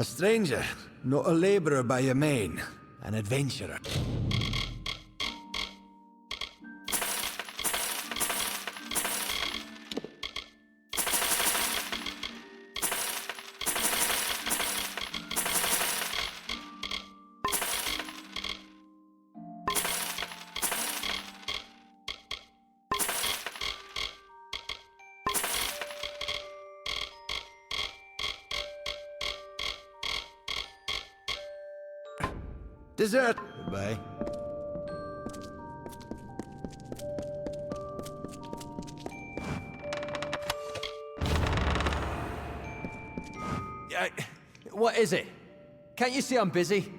A stranger, not a laborer by your main. An adventurer. Dessert. Goodbye. What is it? Can't you see I'm busy?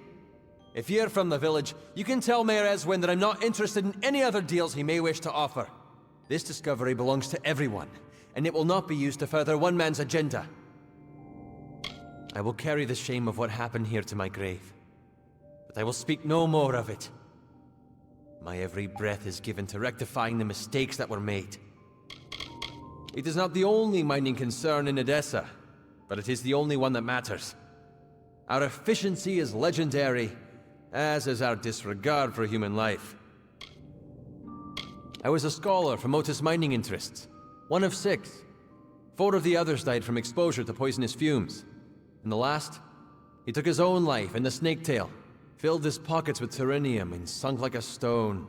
If you're from the village, you can tell Mayor Eswin that I'm not interested in any other deals he may wish to offer. This discovery belongs to everyone, and it will not be used to further one man's agenda. I will carry the shame of what happened here to my grave. But I will speak no more of it. My every breath is given to rectifying the mistakes that were made. It is not the only mining concern in Edessa, but it is the only one that matters. Our efficiency is legendary, as is our disregard for human life. I was a scholar from Otis mining interests, one of 6. 4 of the others died from exposure to poisonous fumes. And the last, he took his own life in the snaketail. Filled his pockets with terrenium and sunk like a stone.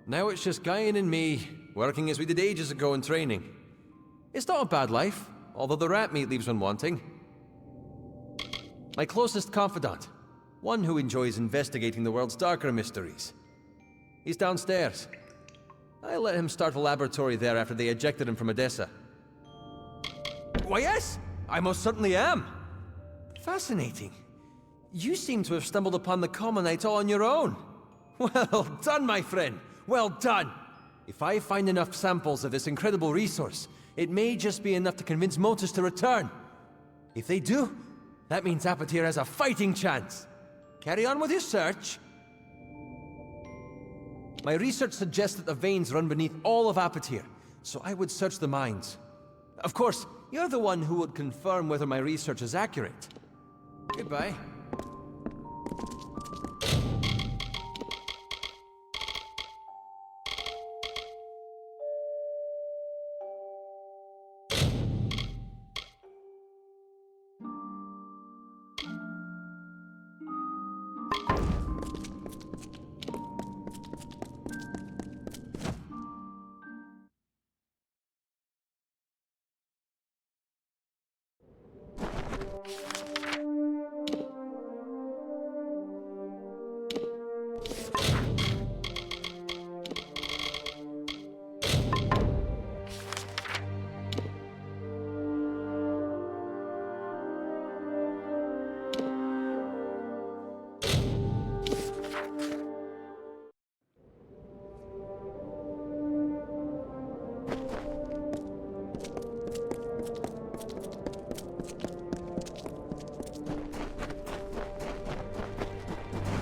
Now it's just Guyan and me, working as we did ages ago in training. It's not a bad life, although the rat meat leaves one wanting. My closest confidant, one who enjoys investigating the world's darker mysteries. He's downstairs. I let him start a laboratory there after they ejected him from Edessa. Why yes, I most certainly am. Fascinating. You seem to have stumbled upon the Commonites all on your own. Well done, my friend. Well done. If I find enough samples of this incredible resource, it may just be enough to convince Motus to return. If they do, that means Apatir has a fighting chance. Carry on with your search. My research suggests that the veins run beneath all of Apatir, so I would search the mines. Of course, you're the one who would confirm whether my research is accurate. Goodbye.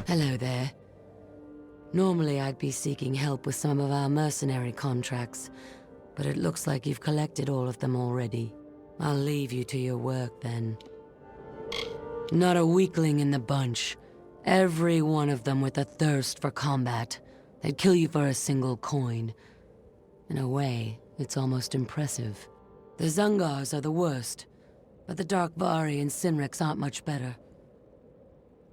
Hello there. Normally I'd be seeking help with some of our mercenary contracts, but it looks like you've collected all of them already. I'll leave you to your work then. Not a weakling in the bunch. Every one of them with a thirst for combat. They'd kill you for a single coin. In a way, it's almost impressive. The Zungars are the worst, but the Darkvari and Sinriks aren't much better.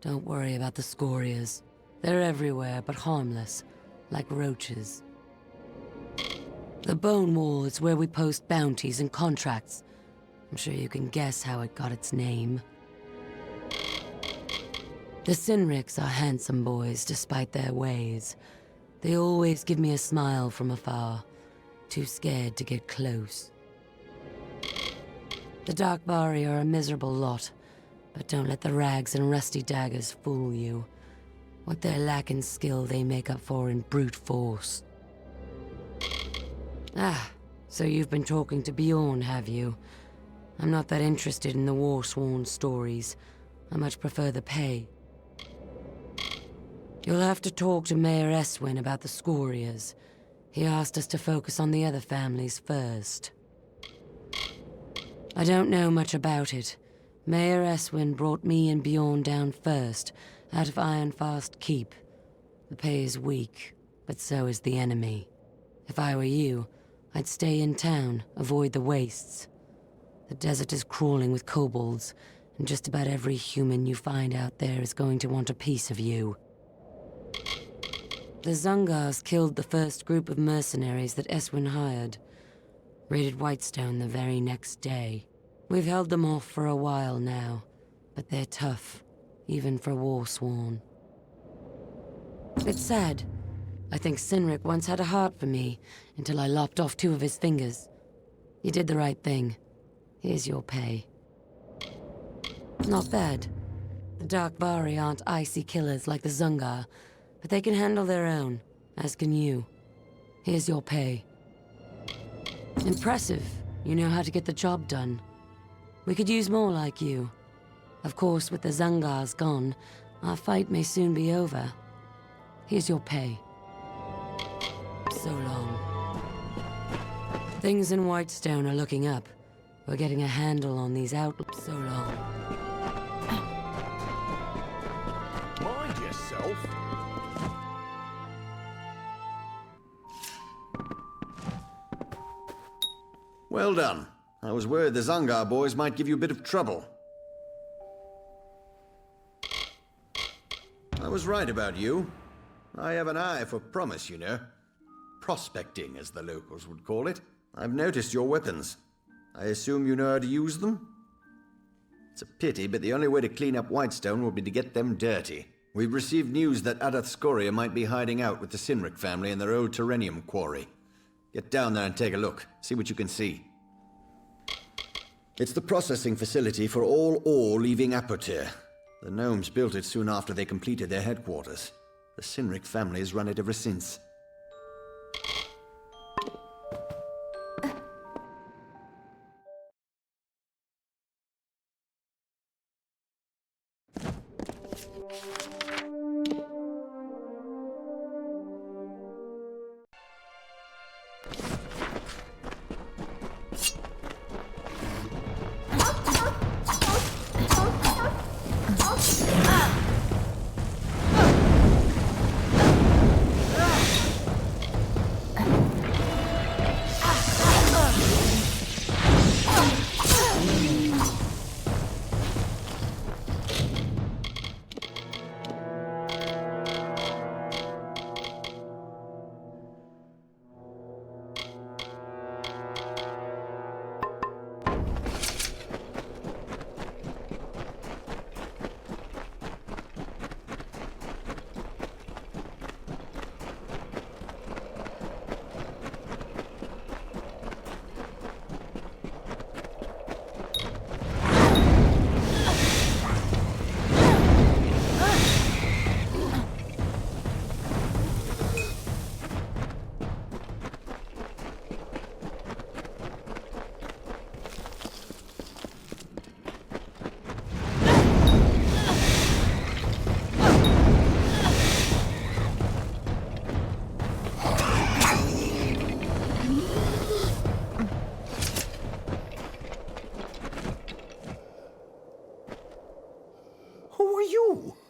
Don't worry about the Scorias. They're everywhere, but harmless, like roaches. The Bone Wall is where we post bounties and contracts. I'm sure you can guess how it got its name. The Sinriks are handsome boys, despite their ways. They always give me a smile from afar, too scared to get close. The Darkvari are a miserable lot, but don't let the rags and rusty daggers fool you. What they lack in skill, they make up for in brute force. Ah, so you've been talking to Bjorn, have you? I'm not that interested in the war-sworn stories. I much prefer the pay. You'll have to talk to Mayor Eswin about the Scorias. He asked us to focus on the other families first. I don't know much about it, Mayor Eswin brought me and Bjorn down first, out of Ironfast Keep. The pay is weak, but so is the enemy. If I were you, I'd stay in town, avoid the wastes. The desert is crawling with kobolds, and just about every human you find out there is going to want a piece of you. The Zungars killed the first group of mercenaries that Eswin hired. Raided Whitestone the very next day. We've held them off for a while now, but they're tough, even for Warsworn. It's sad. I think Sinric once had a heart for me, until I lopped off 2 of his fingers. You did the right thing. Here's your pay. Not bad. The Dark Vari aren't icy killers like the Zungar, but they can handle their own, as can you. Here's your pay. Impressive. You know how to get the job done. We could use more like you. Of course, with the Zungars gone, our fight may soon be over. Here's your pay. So long. Things in Whitestone are looking up. We're getting a handle on these outlets. So long. Mind yourself. Well done. I was worried the Zungar boys might give you a bit of trouble. I was right about you. I have an eye for promise, you know. Prospecting, as the locals would call it. I've noticed your weapons. I assume you know how to use them? It's a pity, but the only way to clean up Whitestone will be to get them dirty. We've received news that Adath Scoria might be hiding out with the Sinric family in their old Terrenium quarry. Get down there and take a look. See what you can see. It's the processing facility for all ore leaving Apotir. The gnomes built it soon after they completed their headquarters. The Sinric family has run it ever since.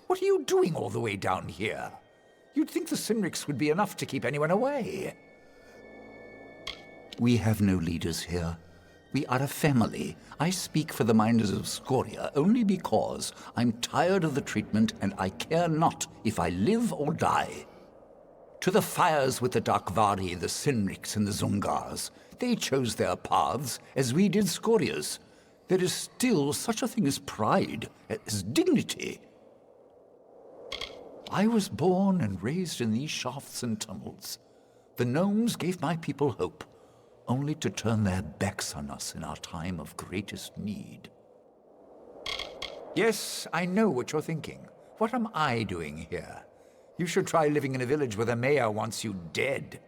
What are you doing all the way down here? You'd think the Sinrics would be enough to keep anyone away. We have no leaders here. We are a family. I speak for the miners of Scoria only because I'm tired of the treatment and I care not if I live or die. To the fires with the Darkvari, the Sinrics, and the Zungars. They chose their paths, as we did Scoria's. There is still such a thing as pride, as dignity. I was born and raised in these shafts and tunnels. The gnomes gave my people hope, only to turn their backs on us in our time of greatest need. Yes, I know what you're thinking. What am I doing here? You should try living in a village where the mayor wants you dead.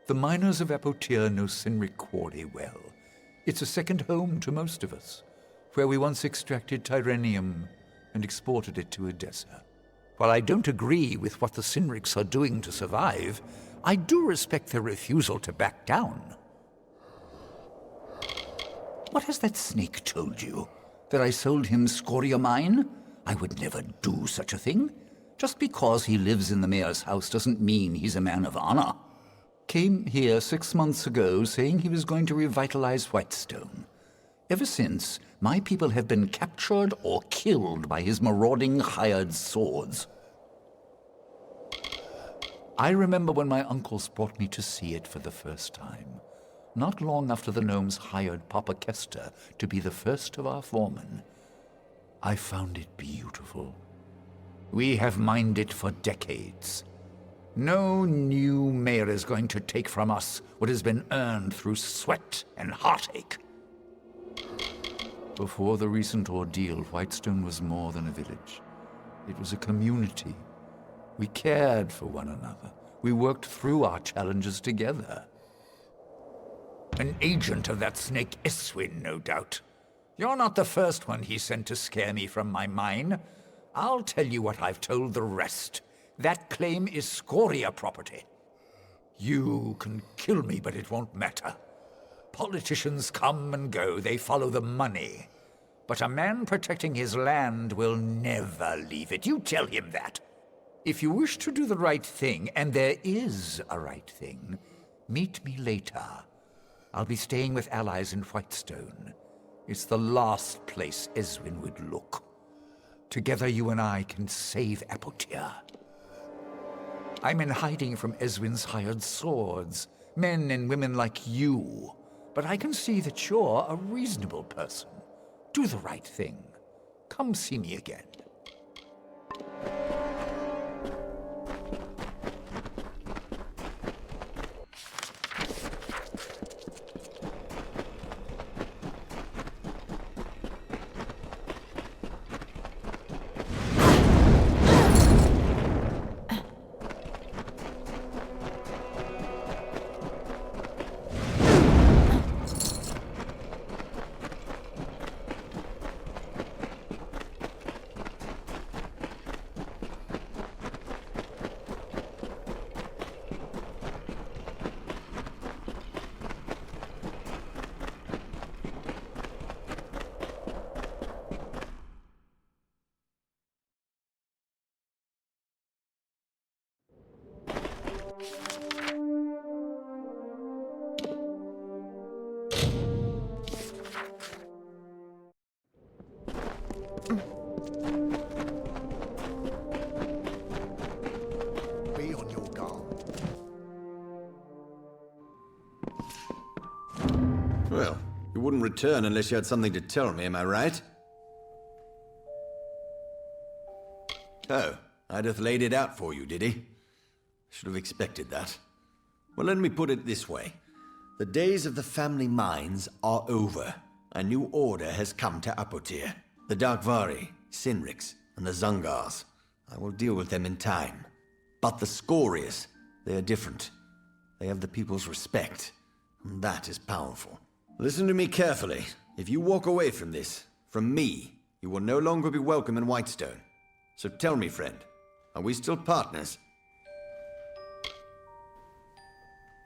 The miners of Apotir know Sinric Quarry well. It's a second home to most of us, where we once extracted Tyrenium and exported it to Edessa. While I don't agree with what the Sinrics are doing to survive, I do respect their refusal to back down. What has that snake told you? That I sold him Scoria mine? I would never do such a thing. Just because he lives in the mayor's house doesn't mean he's a man of honor. Came here 6 months ago saying he was going to revitalize Whitestone. Ever since, my people have been captured or killed by his marauding hired swords. I remember when my uncles brought me to see it for the first time. Not long after the gnomes hired Papa Kester to be the first of our foremen. I found it beautiful. We have mined it for decades. No new mayor is going to take from us what has been earned through sweat and heartache. Before the recent ordeal, Whitestone was more than a village. It was a community. We cared for one another. We worked through our challenges together. An agent of that snake Eswin, no doubt. You're not the first one he sent to scare me from my mine. I'll tell you what I've told the rest. That claim is Scoria property. You can kill me, but it won't matter. Politicians come and go, they follow the money. But a man protecting his land will never leave it. You tell him that. If you wish to do the right thing, and there is a right thing, meet me later. I'll be staying with allies in Whitestone. It's the last place Eswin would look. Together you and I can save Apotir. I'm in hiding from Eswin's hired swords, men and women like you. But I can see that you're a reasonable person. Do the right thing. Come see me again. Be on your guard. Well, you wouldn't return unless you had something to tell me, am I right? Oh, Ideth laid it out for you, did he? Should have expected that. Well, let me put it this way. The days of the family mines are over. A new order has come to Apotir. The Darkvari, Sinrix, and the Zungars. I will deal with them in time. But the Scorias, they are different. They have the people's respect, and that is powerful. Listen to me carefully. If you walk away from this, from me, you will no longer be welcome in Whitestone. So tell me, friend, are we still partners?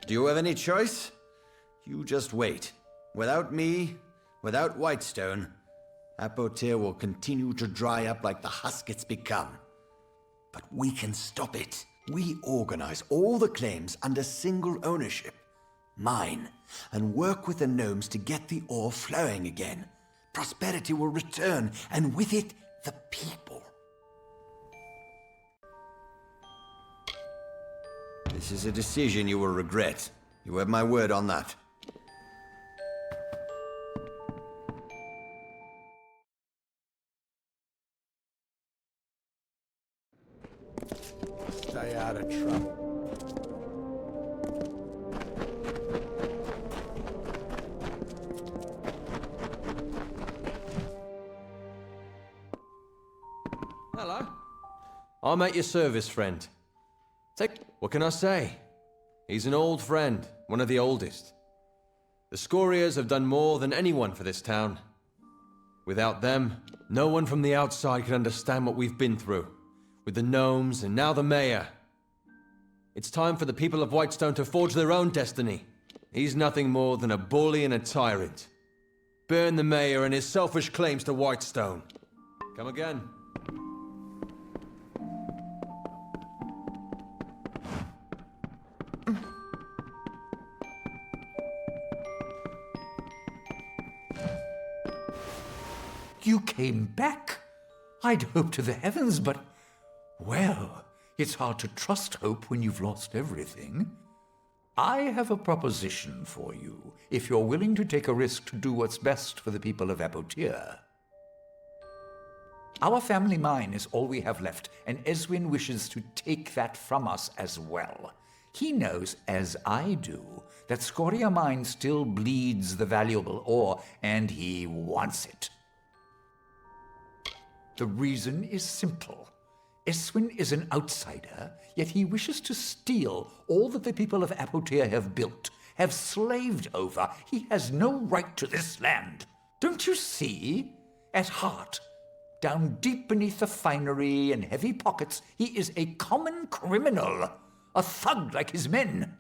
Do you have any choice? You just wait. Without me, without Whitestone, Apotir will continue to dry up like the husk it's become. But we can stop it. We organize all the claims under single ownership, mine, and work with the gnomes to get the ore flowing again. Prosperity will return, and with it, the people. This is a decision you will regret. You have my word on that. Stay out of trouble. Hello. I'm at your service, friend. What can I say? He's an old friend, one of the oldest. The Scorias have done more than anyone for this town. Without them, no one from the outside could understand what we've been through. With the gnomes and now the mayor. It's time for the people of Whitestone to forge their own destiny. He's nothing more than a bully and a tyrant. Burn the mayor and his selfish claims to Whitestone. Come again. You came back? I'd hoped to the heavens, but... Well, it's hard to trust hope when you've lost everything. I have a proposition for you, if you're willing to take a risk to do what's best for the people of Apotir. Our family mine is all we have left, and Eswin wishes to take that from us as well. He knows, as I do, that Scoria Mine still bleeds the valuable ore, and he wants it. The reason is simple. Eswin is an outsider, yet he wishes to steal all that the people of Apotir have built, have slaved over. He has no right to this land. Don't you see? At heart, down deep beneath the finery and heavy pockets, he is a common criminal, a thug like his men.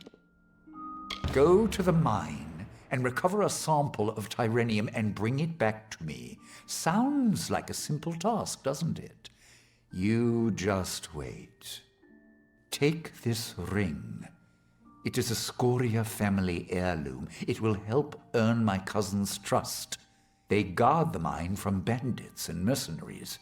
Go to the mine and recover a sample of Tyrenium and bring it back to me. Sounds like a simple task, doesn't it? You just wait. Take this ring. It is a Scoria family heirloom. It will help earn my cousin's trust. They guard the mine from bandits and mercenaries.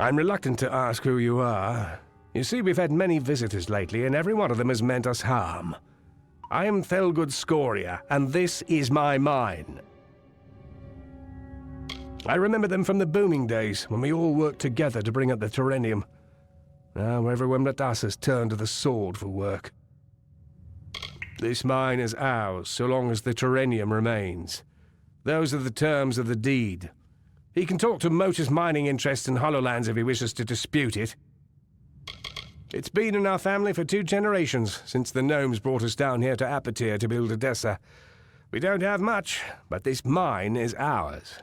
I'm reluctant to ask who you are. You see, we've had many visitors lately, and every one of them has meant us harm. I am Thelgood Scoria, and this is my mine. I remember them from the booming days, when we all worked together to bring up the Tyrenium. Now everyone but us has turned to the sword for work. This mine is ours, so long as the Tyrenium remains. Those are the terms of the deed. He can talk to Motus mining interests in Hollowlands if he wishes to dispute it. It's been in our family for 2 generations, since the gnomes brought us down here to Apotir to build Edessa. We don't have much, but this mine is ours.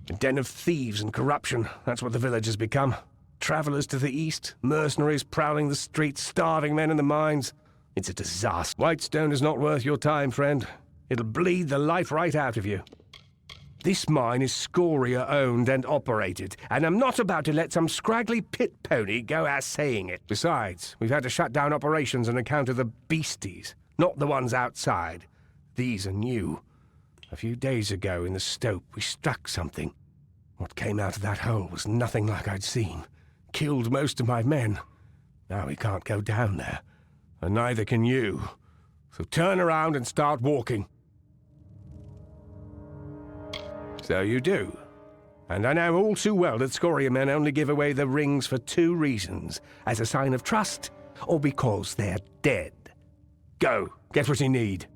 A den of thieves and corruption, that's what the village has become. Travelers to the east, mercenaries prowling the streets, starving men in the mines. It's a disaster. Whitestone is not worth your time, friend. It'll bleed the life right out of you. This mine is Scoria-owned and operated, and I'm not about to let some scraggly pit pony go assaying it. Besides, we've had to shut down operations on account of the beasties, not the ones outside. These are new. A few days ago in the stope, we struck something. What came out of that hole was nothing like I'd seen. Killed most of my men. Now we can't go down there, and neither can you. So turn around and start walking. So you do. And I know all too well that Scoria men only give away the rings for 2 reasons. As a sign of trust, or because they're dead. Go, get what you need.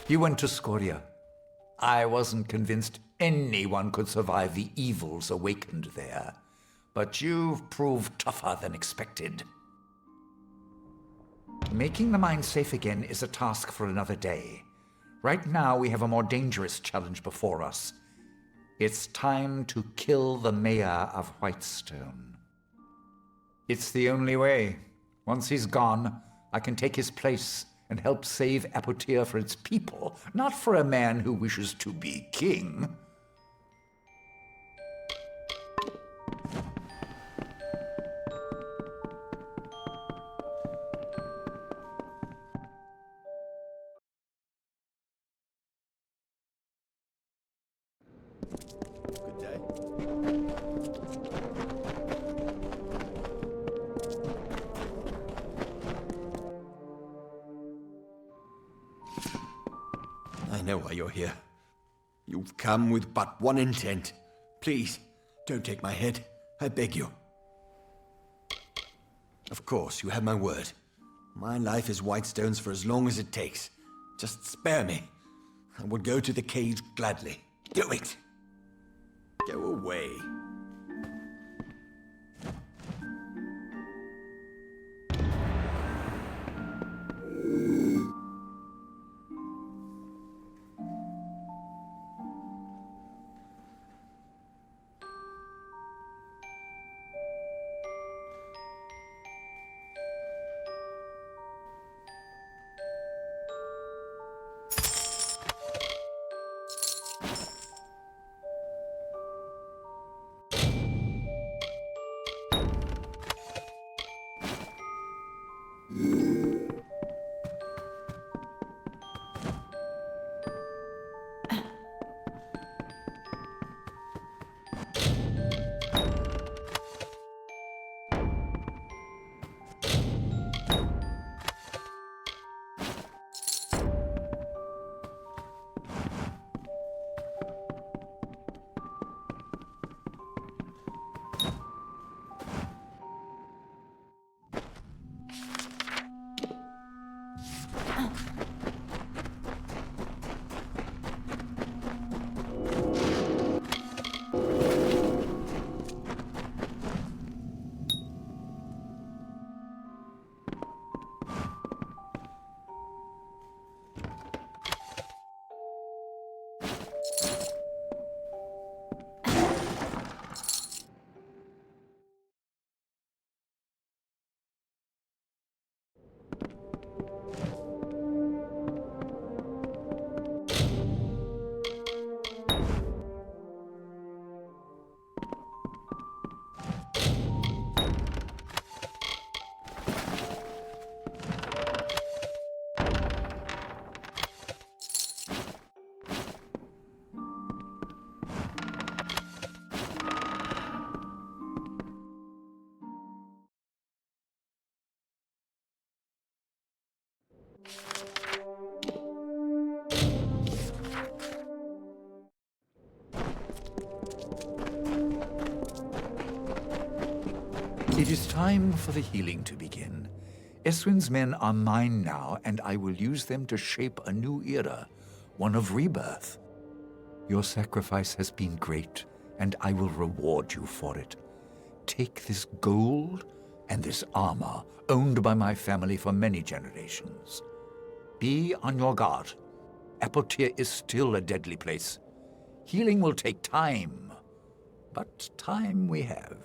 You went to Scoria. I wasn't convinced anyone could survive the evils awakened there. But you've proved tougher than expected. Making the mine safe again is a task for another day. Right now, we have a more dangerous challenge before us. It's time to kill the mayor of Whitestone. It's the only way. Once he's gone, I can take his place and help save Apotir for its people, not for a man who wishes to be king. Good day. I know why you're here. You've come with but one intent. Please, don't take my head. I beg you. Of course, you have my word. My life is Whitestone's for as long as it takes. Just spare me. I would go to the cage gladly. Do it! Go away. It is time for the healing to begin. Eswin's men are mine now, and I will use them to shape a new era, one of rebirth. Your sacrifice has been great, and I will reward you for it. Take this gold and this armor, owned by my family for many generations. Be on your guard. Apotir is still a deadly place. Healing will take time, but time we have.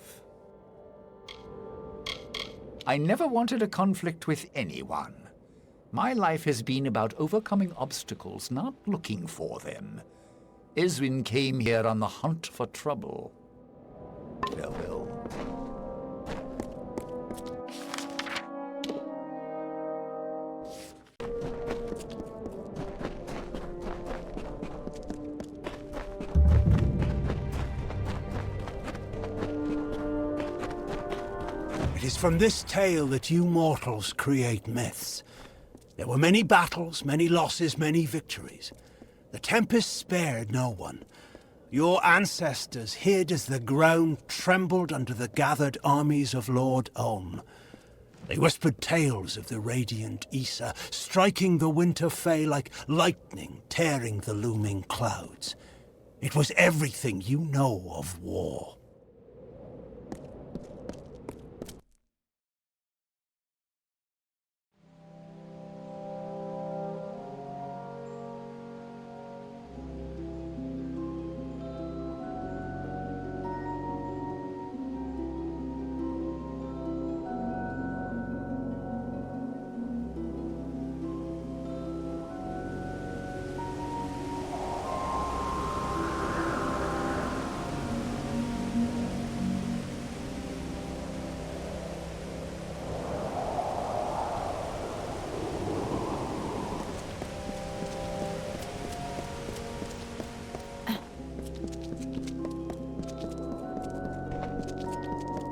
I never wanted a conflict with anyone. My life has been about overcoming obstacles, not looking for them. Eswin came here on the hunt for trouble. Farewell. It is from this tale that you mortals create myths. There were many battles, many losses, many victories. The Tempest spared no one. Your ancestors hid as the ground trembled under the gathered armies of Lord Ulm. They whispered tales of the radiant Issa, striking the winter Fae like lightning, tearing the looming clouds. It was everything you know of war.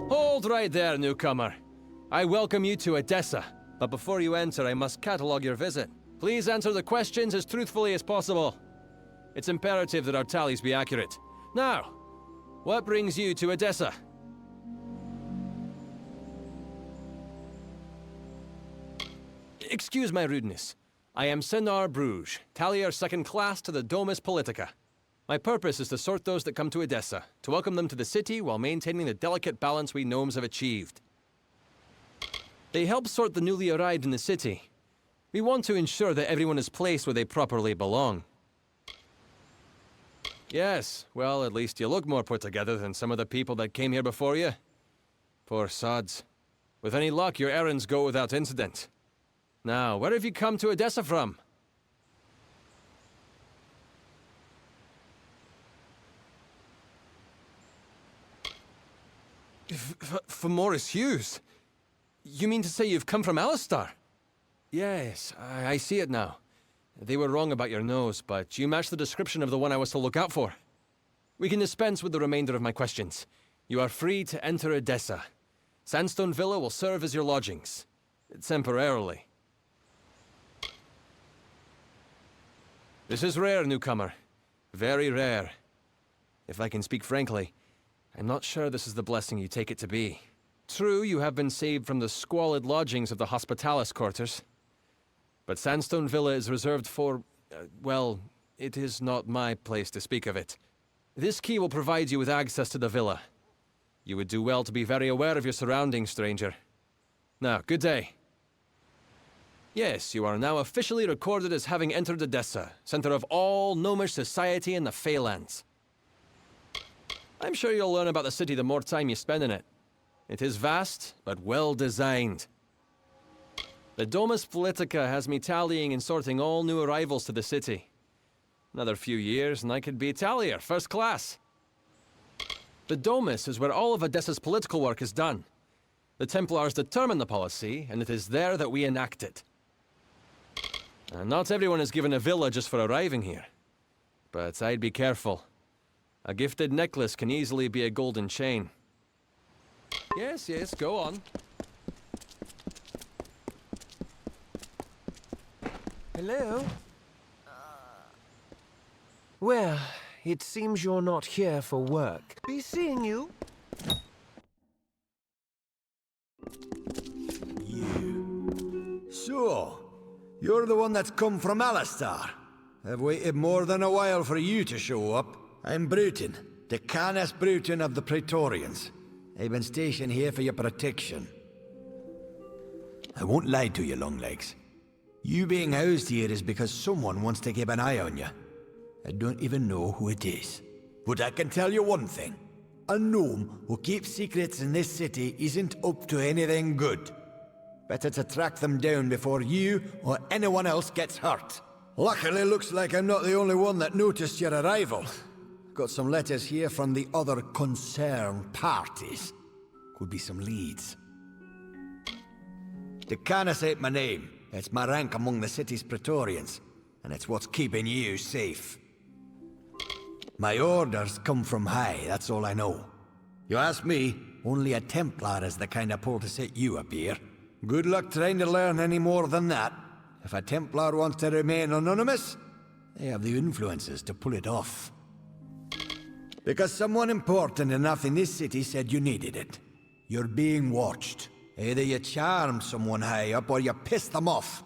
Hold right there, newcomer. I welcome you to Edessa, but before you enter, I must catalogue your visit. Please answer the questions as truthfully as possible. It's imperative that our tallies be accurate. Now, what brings you to Edessa? Excuse my rudeness. I am Senar Bruges, tallier second class to the Domus Politica. My purpose is to sort those that come to Edessa, to welcome them to the city while maintaining the delicate balance we gnomes have achieved. They help sort the newly arrived in the city. We want to ensure that everyone is placed where they properly belong. Yes, well, at least you look more put together than some of the people that came here before you. Poor sods. With any luck, your errands go without incident. Now, where have you come to Edessa from? From Morris Hughes? You mean to say you've come from Alistar? Yes, I see it now. They were wrong about your nose, but you match the description of the one I was to look out for. We can dispense with the remainder of my questions. You are free to enter Edessa. Sandstone Villa will serve as your lodgings. Temporarily. This is rare, newcomer. Very rare. If I can speak frankly, I'm not sure this is the blessing you take it to be. True, you have been saved from the squalid lodgings of the Hospitalis quarters. But Sandstone Villa is reserved for, well, it is not my place to speak of it. This key will provide you with access to the villa. You would do well to be very aware of your surroundings, stranger. Now, good day. Yes, you are now officially recorded as having entered Edessa, center of all gnomish society in the Feylands. I'm sure you'll learn about the city the more time you spend in it. It is vast, but well designed. The Domus Politica has me tallying and sorting all new arrivals to the city. Another few years and I could be tallier, first class. The Domus is where all of Edessa's political work is done. The Templars determine the policy, and it is there that we enact it. Not everyone is given a villa just for arriving here. But I'd be careful. A gifted necklace can easily be a golden chain. Yes, go on. Hello? Well, it seems you're not here for work. Be seeing you. So, you're the one that's come from Alistar. I've waited more than a while for you to show up. I'm Bruton, Decanus Bruton of the Praetorians. I've been stationed here for your protection. I won't lie to you, Longlegs. You being housed here is because someone wants to keep an eye on you. I don't even know who it is. But I can tell you one thing. A gnome who keeps secrets in this city isn't up to anything good. Better to track them down before you or anyone else gets hurt. Luckily, looks like I'm not the only one that noticed your arrival. Got some letters here from the other concerned parties. Could be some leads. Decanus ain't my name. It's my rank among the city's Praetorians, and it's what's keeping you safe. My orders come from high, that's all I know. You ask me, only a Templar is the kind of pull to set you up here. Good luck trying to learn any more than that. If a Templar wants to remain anonymous, they have the influences to pull it off. Because someone important enough in this city said you needed it. You're being watched. Either you charm someone high up or you piss them off.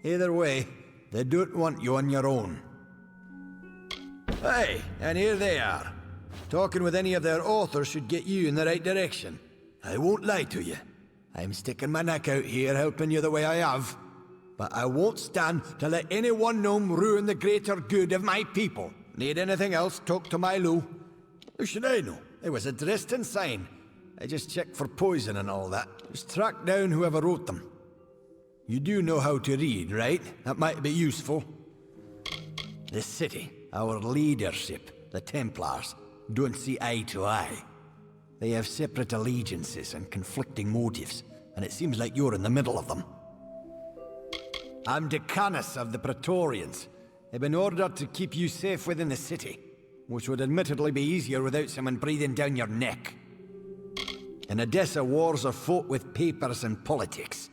Either way, they don't want you on your own. Hey, and here they are. Talking with any of their authors should get you in the right direction. I won't lie to you. I'm sticking my neck out here helping you the way I have. But I won't stand to let any one gnome ruin the greater good of my people. Need anything else, talk to Milo. How should I know? It was a Dresden sign. I just checked for poison and all that. Just track down whoever wrote them. You do know how to read, right? That might be useful. The city, our leadership, the Templars, don't see eye to eye. They have separate allegiances and conflicting motives, and it seems like you're in the middle of them. I'm Decanus of the Praetorians. I've been ordered to keep you safe within the city, which would admittedly be easier without someone breathing down your neck. In Odessa, wars are fought with papers and politics.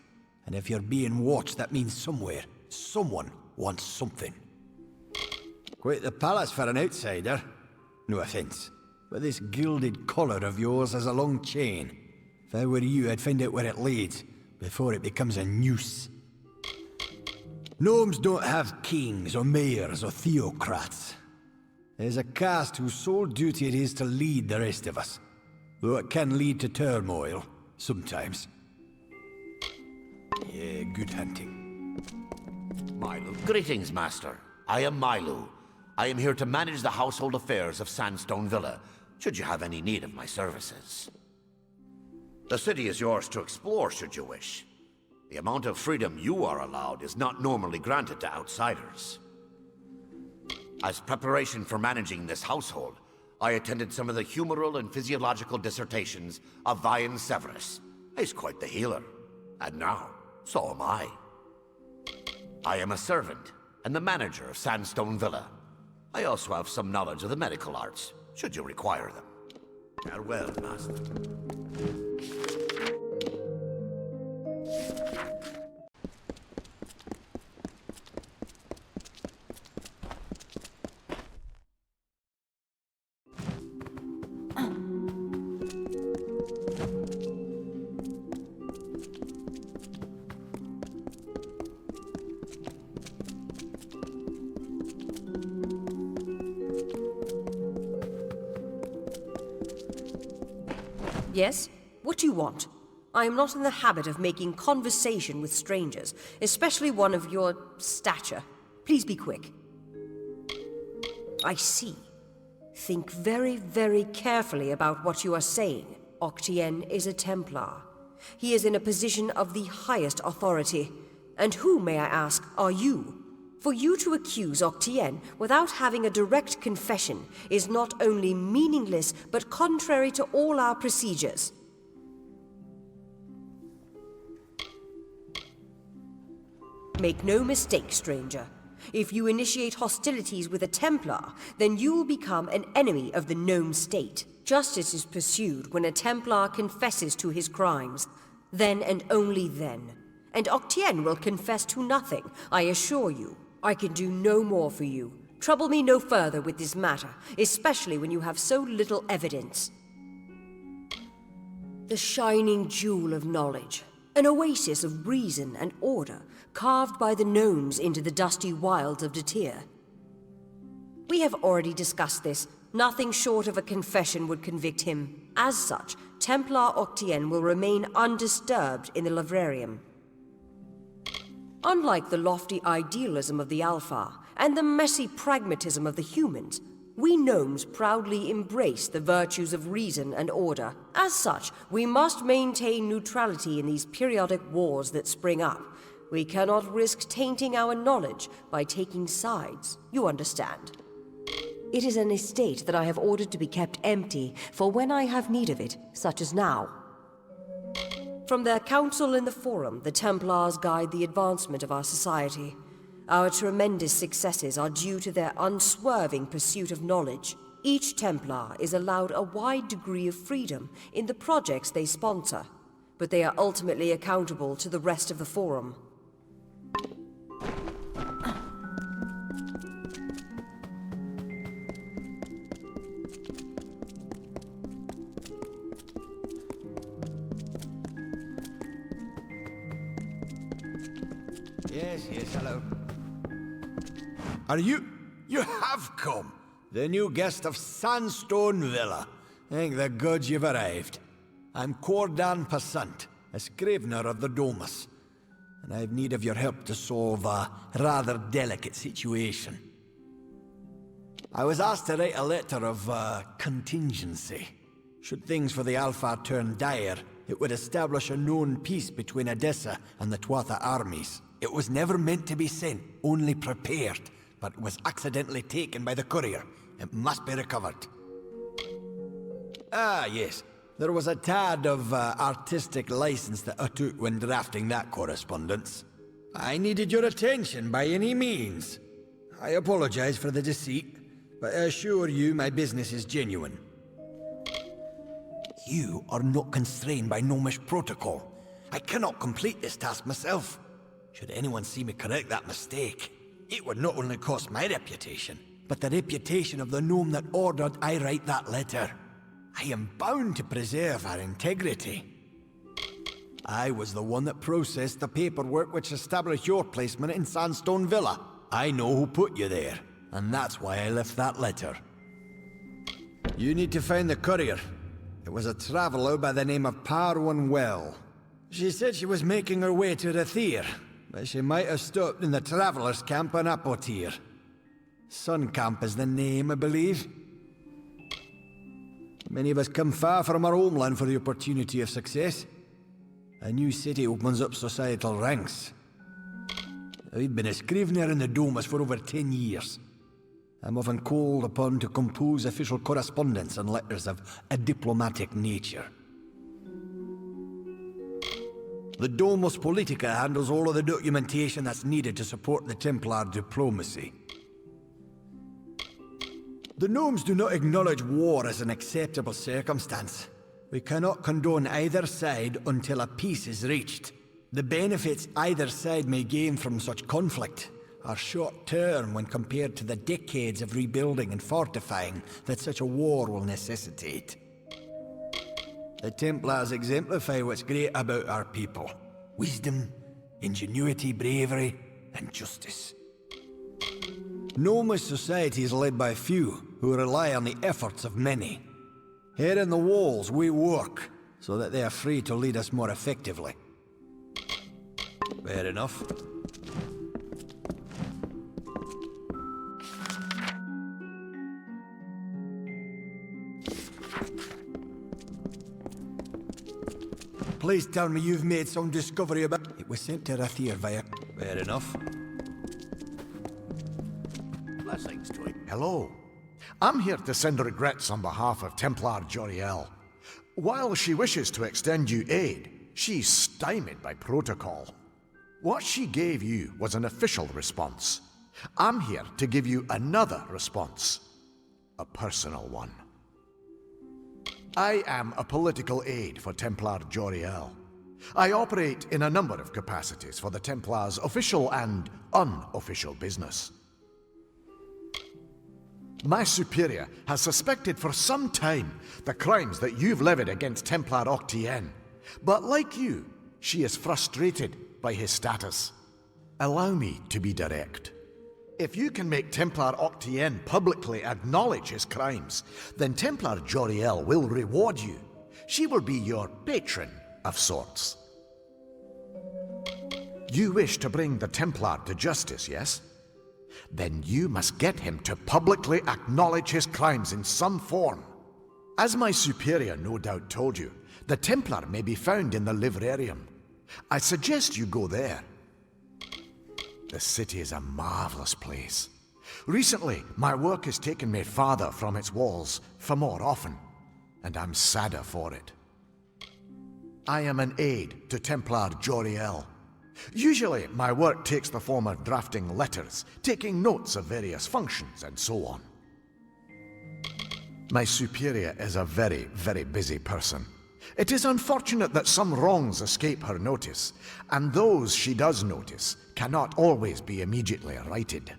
And if you're being watched, that means somewhere, someone wants something. Quite the palace for an outsider. No offense. But this gilded collar of yours has a long chain. If I were you, I'd find out where it leads, before it becomes a noose. Gnomes don't have kings or mayors or theocrats. There's a caste whose sole duty it is to lead the rest of us. Though it can lead to turmoil, sometimes. Yeah, good hunting. Milo. Greetings, Master. I am Milo. I am here to manage the household affairs of Sandstone Villa, should you have any need of my services. The city is yours to explore, should you wish. The amount of freedom you are allowed is not normally granted to outsiders. As preparation for managing this household, I attended some of the humoral and physiological dissertations of Vian Severus. He's quite the healer. And now, so am I. I am a servant and the manager of Sandstone Villa. I also have some knowledge of the medical arts, should you require them. Farewell, Master. Yes? What do you want? I am not in the habit of making conversation with strangers, especially one of your stature. Please be quick. I see. Think very, very carefully about what you are saying. Octien is a Templar. He is in a position of the highest authority. And who, may I ask, are you? For you to accuse Octien without having a direct confession is not only meaningless, but contrary to all our procedures. Make no mistake, stranger. If you initiate hostilities with a Templar, then you will become an enemy of the gnome state. Justice is pursued when a Templar confesses to his crimes. Then and only then. And Octien will confess to nothing, I assure you. I can do no more for you. Trouble me no further with this matter, especially when you have so little evidence. The shining jewel of knowledge, an oasis of reason and order, carved by the gnomes into the dusty wilds of Detir. We have already discussed this. Nothing short of a confession would convict him. As such, Templar Octien will remain undisturbed in the Livrarium. Unlike the lofty idealism of the Alpha and the messy pragmatism of the humans, we gnomes proudly embrace the virtues of reason and order. As such, we must maintain neutrality in these periodic wars that spring up. We cannot risk tainting our knowledge by taking sides, you understand. It is an estate that I have ordered to be kept empty for when I have need of it, such as now. From their council in the Forum, the Templars guide the advancement of our society. Our tremendous successes are due to their unswerving pursuit of knowledge. Each Templar is allowed a wide degree of freedom in the projects they sponsor, but they are ultimately accountable to the rest of the Forum. Yes, hello. Are you... You have come! The new guest of Sandstone Villa. Thank the gods you've arrived. I'm Cordan Passant, a scrivener of the Domus, and I've need of your help to solve a rather delicate situation. I was asked to write a letter of contingency. Should things for the Alpha turn dire, it would establish a known peace between Edessa and the Tuatha armies. It was never meant to be sent, only prepared, but was accidentally taken by the courier. It must be recovered. Ah, yes. There was a tad of artistic license that I took when drafting that correspondence. I needed your attention by any means. I apologize for the deceit, but I assure you my business is genuine. You are not constrained by Gnomish protocol. I cannot complete this task myself. Should anyone see me correct that mistake, it would not only cost my reputation, but the reputation of the gnome that ordered I write that letter. I am bound to preserve our integrity. I was the one that processed the paperwork which established your placement in Sandstone Villa. I know who put you there, and that's why I left that letter. You need to find the courier. It was a traveller by the name of Parwan Well. She said she was making her way to Rathir, but she might have stopped in the traveller's camp on Apotir. Sun Camp is the name, I believe. Many of us come far from our homeland for the opportunity of success. A new city opens up societal ranks. I've been a scrivener in the Domus for over 10 years. I'm often called upon to compose official correspondence and letters of a diplomatic nature. The Domus Politica handles all of the documentation that's needed to support the Templar diplomacy. The gnomes do not acknowledge war as an acceptable circumstance. We cannot condone either side until a peace is reached. The benefits either side may gain from such conflict are short-term when compared to the decades of rebuilding and fortifying that such a war will necessitate. The Templars exemplify what's great about our people. Wisdom, ingenuity, bravery, and justice. Gnomish society is led by few, who rely on the efforts of many. Here in the walls, we work, so that they are free to lead us more effectively. Fair enough. Please tell me you've made some discovery about... It was sent to Rathir via... Fair enough. Blessings to him. Hello. I'm here to send regrets on behalf of Templar Joriel. While she wishes to extend you aid, she's stymied by protocol. What she gave you was an official response. I'm here to give you another response. A personal one. I am a political aide for Templar Joriel. I operate in a number of capacities for the Templars' official and unofficial business. My superior has suspected for some time the crimes that you've levied against Templar Octien. But like you, she is frustrated by his status. Allow me to be direct. If you can make Templar Octien publicly acknowledge his crimes, then Templar Joriel will reward you. She will be your patron of sorts. You wish to bring the Templar to justice, yes? Then you must get him to publicly acknowledge his crimes in some form. As my superior no doubt told you, the Templar may be found in the Livrarium. I suggest you go there. The city is a marvelous place. Recently, my work has taken me farther from its walls, for more often, and I'm sadder for it. I am an aide to Templar Joriel. Usually, my work takes the form of drafting letters, taking notes of various functions, and so on. My superior is a very, very busy person. It is unfortunate that some wrongs escape her notice, and those she does notice cannot always be immediately righted.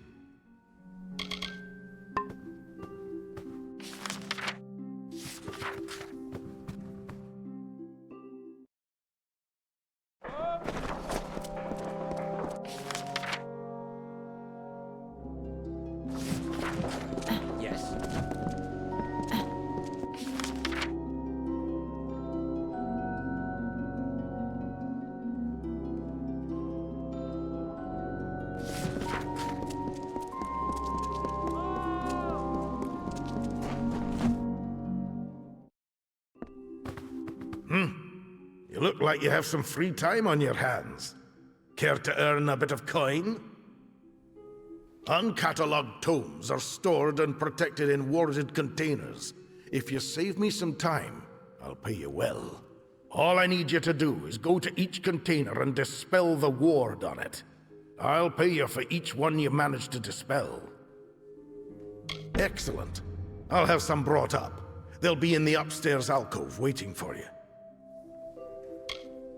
You look like you have some free time on your hands. Care to earn a bit of coin? Uncatalogued tomes are stored and protected in warded containers. If you save me some time, I'll pay you well. All I need you to do is go to each container and dispel the ward on it. I'll pay you for each one you manage to dispel. Excellent. I'll have some brought up. They'll be in the upstairs alcove waiting for you.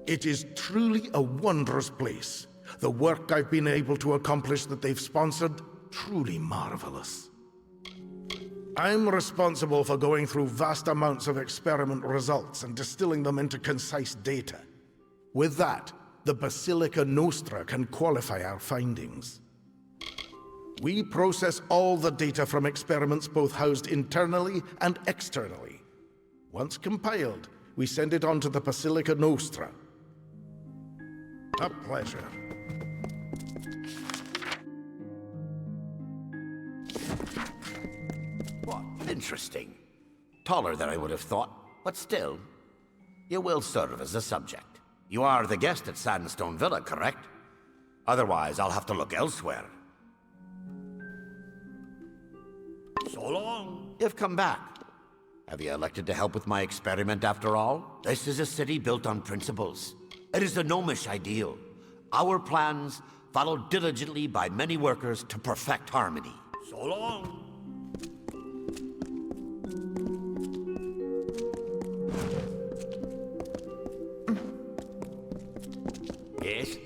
It is truly a wondrous place. The work I've been able to accomplish that they've sponsored, truly marvelous. I'm responsible for going through vast amounts of experiment results and distilling them into concise data. With that, the Basilica Nostra can qualify our findings. We process all the data from experiments both housed internally and externally. Once compiled, we send it on to the Basilica Nostra. A pleasure. What? Interesting. Taller than I would have thought, but still, you will serve as a subject. You are the guest at Sandstone Villa, correct? Otherwise, I'll have to look elsewhere. So long. You've come back. Have you elected to help with my experiment after all? This is a city built on principles. It is the gnomish ideal. Our plans, followed diligently by many workers to perfect harmony. So long. Yes?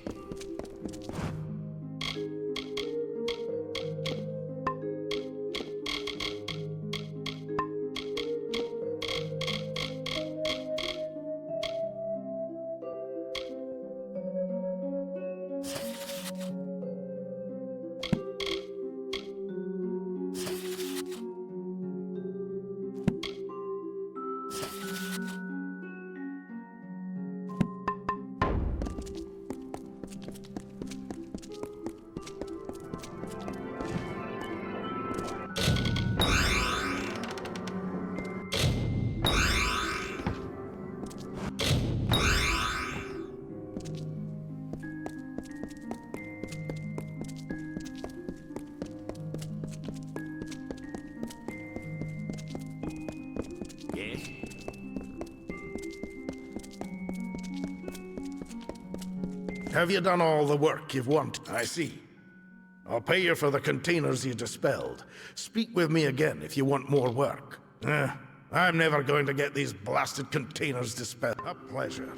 Have you done all the work you've wanted? I see. I'll pay you for the containers you dispelled. Speak with me again if you want more work. I'm never going to get these blasted containers dispelled. A pleasure.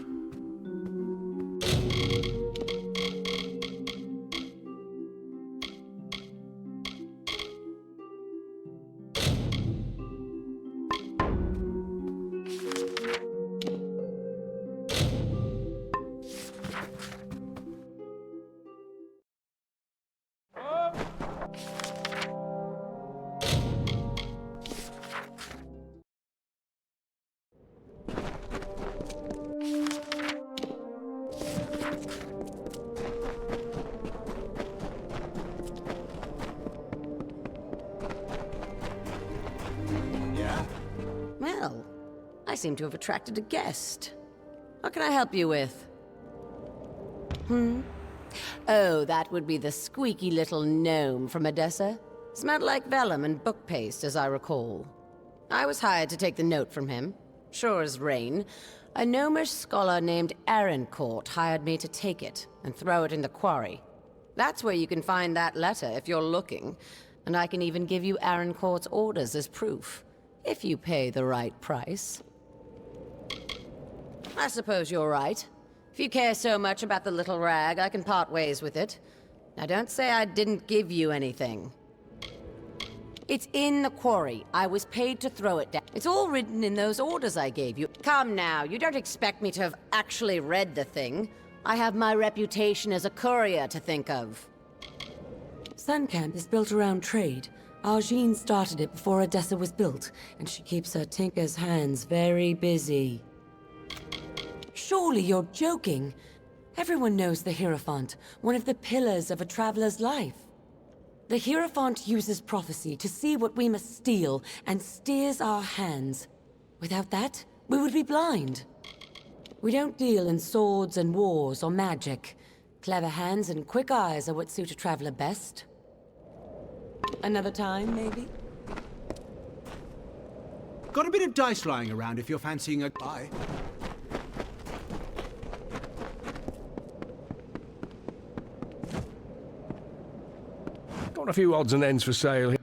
Well, I seem to have attracted a guest. What can I help you with? Oh, that would be the squeaky little gnome from Odessa. Smelled like vellum and book paste, as I recall. I was hired to take the note from him. Sure as rain. A gnomish scholar named Arancourt hired me to take it and throw it in the quarry. That's where you can find that letter if you're looking. And I can even give you Arancourt's orders as proof. If you pay the right price. I suppose you're right. If you care so much about the little rag, I can part ways with it. Now don't say I didn't give you anything. It's in the quarry. I was paid to throw it down. It's all written in those orders I gave you. Come now, you don't expect me to have actually read the thing. I have my reputation as a courier to think of. Suncamp is built around trade. Argene started it before Odessa was built, and she keeps her tinker's hands very busy. Surely you're joking. Everyone knows the Hierophant, one of the pillars of a traveler's life. The Hierophant uses prophecy to see what we must steal and steers our hands. Without that, we would be blind. We don't deal in swords and wars or magic. Clever hands and quick eyes are what suit a traveler best. Another time, maybe? Got a bit of dice lying around if you're fancying a... Bye. Got a few odds and ends for sale here.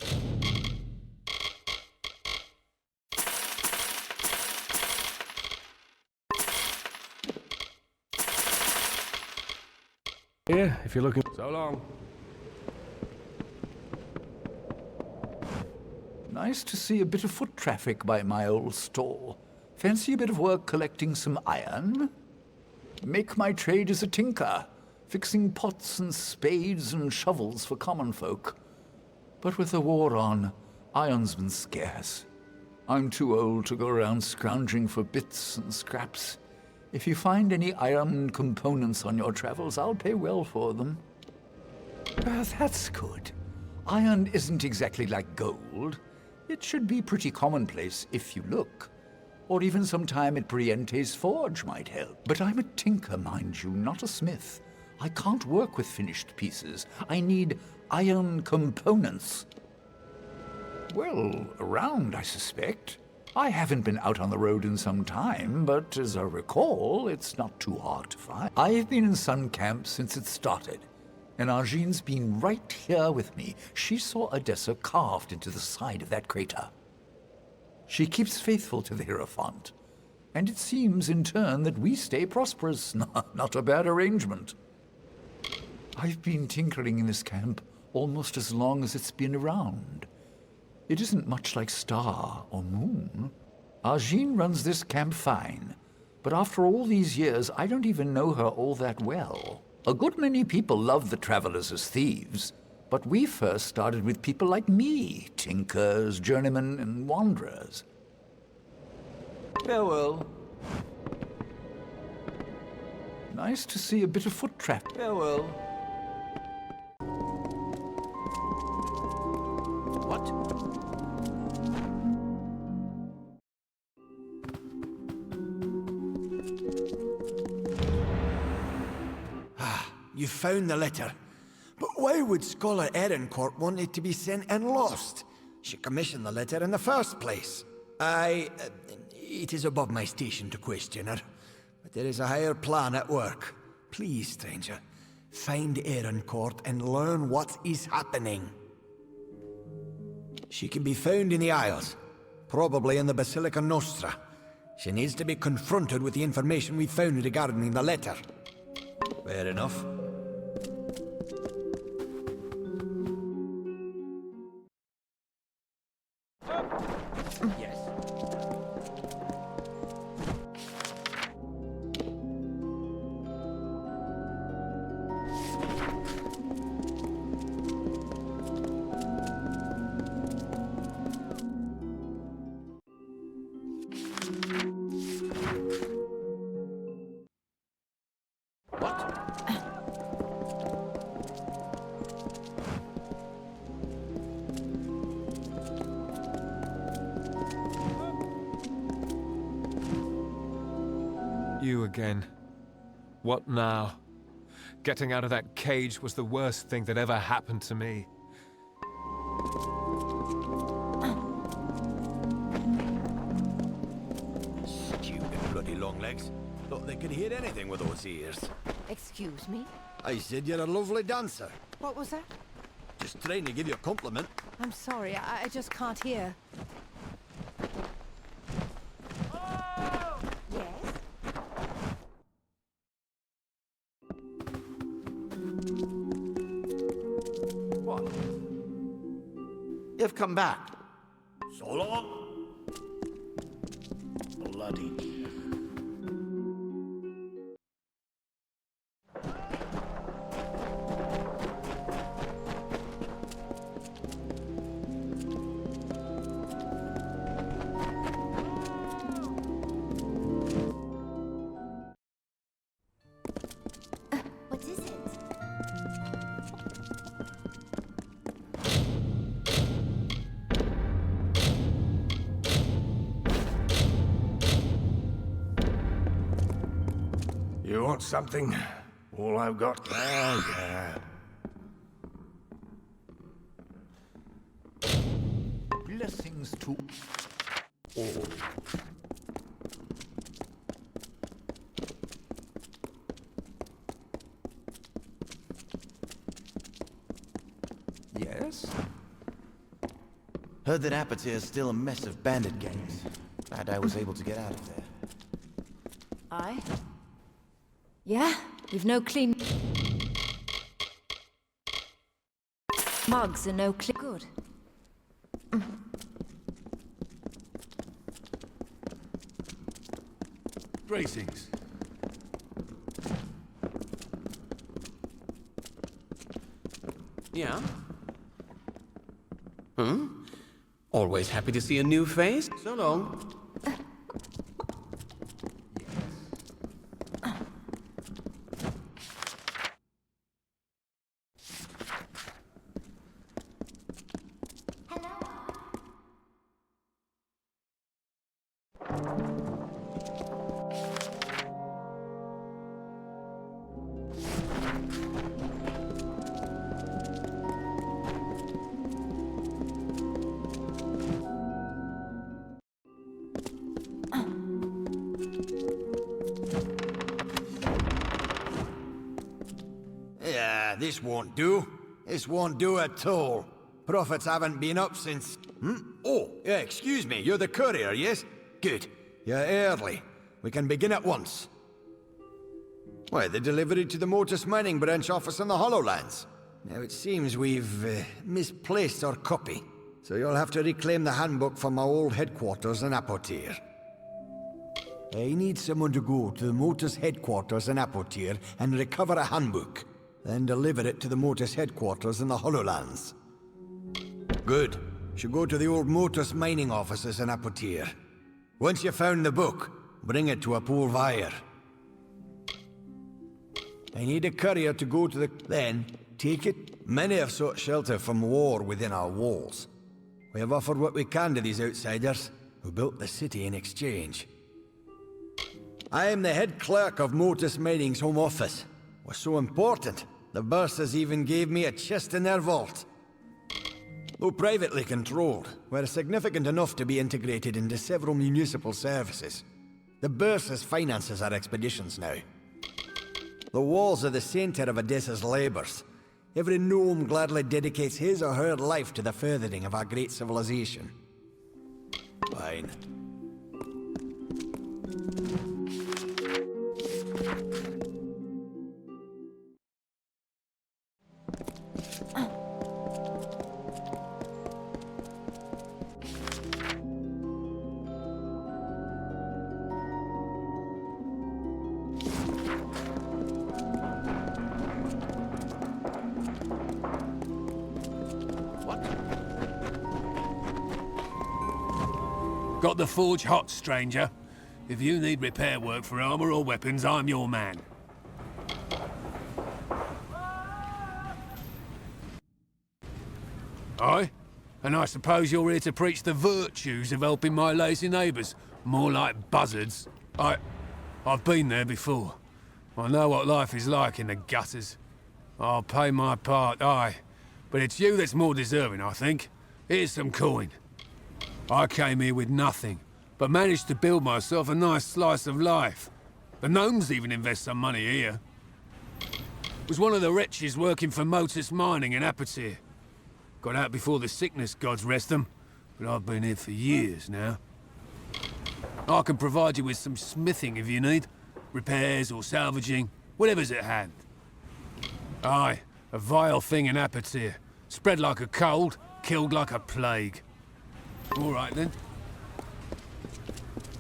Here, if you're looking. So long. Nice to see a bit of foot traffic by my old stall. Fancy a bit of work collecting some iron? Make my trade as a tinker, fixing pots and spades and shovels for common folk. But with the war on, iron's been scarce. I'm too old to go around scrounging for bits and scraps. If you find any iron components on your travels, I'll pay well for them. That's good. Iron isn't exactly like gold. It should be pretty commonplace if you look. Or even some time at Briente's forge might help. But I'm a tinker, mind you, not a smith. I can't work with finished pieces. I need iron components. Well, around, I suspect. I haven't been out on the road in some time, but as I recall, it's not too hard to find. I've been in Sun Camp since it started, and Argine's been right here with me. She saw Odessa carved into the side of that crater. She keeps faithful to the Hierophant, and it seems in turn that we stay prosperous. Not a bad arrangement. I've been tinkering in this camp almost as long as it's been around. It isn't much like Star or Moon. Argine runs this camp fine, but after all these years, I don't even know her all that well. A good many people love the travelers as thieves, but we first started with people like me, tinkers, journeymen, and wanderers. Farewell. Nice to see a bit of foot traffic. Farewell. What? You found the letter. But why would Scholar Erincourt want it to be sent and lost? She commissioned the letter in the first place. It is above my station to question her, but there is a higher plan at work. Please, stranger, find Erincourt and learn what is happening. She can be found in the Isles, probably in the Basilica Nostra. She needs to be confronted with the information we found regarding the letter. Fair enough. Yes. You again. What now? Getting out of that cage was the worst thing that ever happened to me. Stupid bloody longlegs. Thought they could hear anything with those ears. Excuse me? I said you're a lovely dancer. What was that? Just trying to give you a compliment. I'm sorry, I just can't hear. You've come back. So long. Bloody. What is it? You want something? All I've got? Yeah. Blessings to all. Yes? Heard that Apatir is still a mess of bandit gangs. Glad I was able to get out of there. Aye? Yeah? You've no clean... mugs and no clean... Good. Greetings. Yeah? Always happy to see a new face. So long. Yeah, this won't do. This won't do at all. Profits haven't been up since... Oh, yeah, excuse me, you're the courier, yes? Good. You're early. We can begin at once. Why, the delivery to the Motus Mining Branch office in the Hollowlands. Now, it seems we've misplaced our copy, so you'll have to reclaim the handbook from my old headquarters in Apotir. I need someone to go to the Motus headquarters in Apotir and recover a handbook, then deliver it to the Motus headquarters in the Hollowlands. Good. Should go to the old Motus mining offices in Apotir. Once you've found the book, bring it to a poor Vire. I need a courier to go to the... Then, take it. Many have sought shelter from war within our walls. We have offered what we can to these outsiders, who built the city in exchange. I am the head clerk of Motus Mining's home office. Was so important, the Bursas even gave me a chest in their vault. Though privately controlled, we're significant enough to be integrated into several municipal services. The Bursas finances our expeditions now. The walls are the center of Odessa's labors. Every gnome gladly dedicates his or her life to the furthering of our great civilization. Fine. Got the forge hot, stranger. If you need repair work for armor or weapons, I'm your man. Aye? And I suppose you're here to preach the virtues of helping my lazy neighbours, more like buzzards. I've been there before. I know what life is like in the gutters. I'll pay my part, aye. But it's you that's more deserving, I think. Here's some coin. I came here with nothing, but managed to build myself a nice slice of life. The gnomes even invest some money here. Was one of the wretches working for Motus Mining in Apatir. Got out before the sickness, gods rest them, but I've been here for years now. I can provide you with some smithing if you need. Repairs or salvaging, whatever's at hand. Aye, a vile thing in Apatir. Spread like a cold, killed like a plague. All right, then.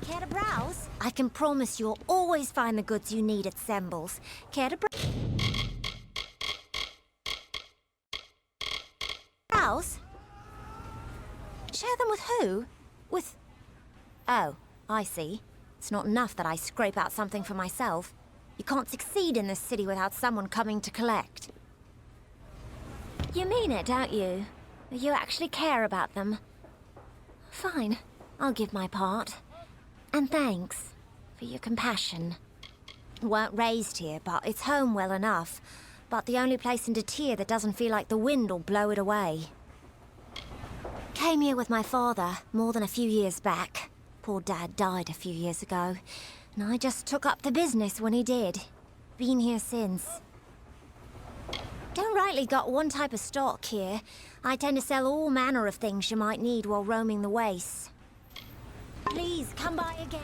Care to browse? I can promise you'll always find the goods you need at Semble's. Care to browse? Share them with who? With... Oh, I see. It's not enough that I scrape out something for myself. You can't succeed in this city without someone coming to collect. You mean it, don't you? You actually care about them. Fine, I'll give my part. And thanks for your compassion. Weren't raised here, but it's home well enough. But the only place in Tyr that doesn't feel like the wind'll blow it away. Came here with my father more than a few years back. Poor Dad died a few years ago, and I just took up the business when he did. Been here since. Don't rightly got one type of stock here. I tend to sell all manner of things you might need while roaming the wastes. Please, come by again.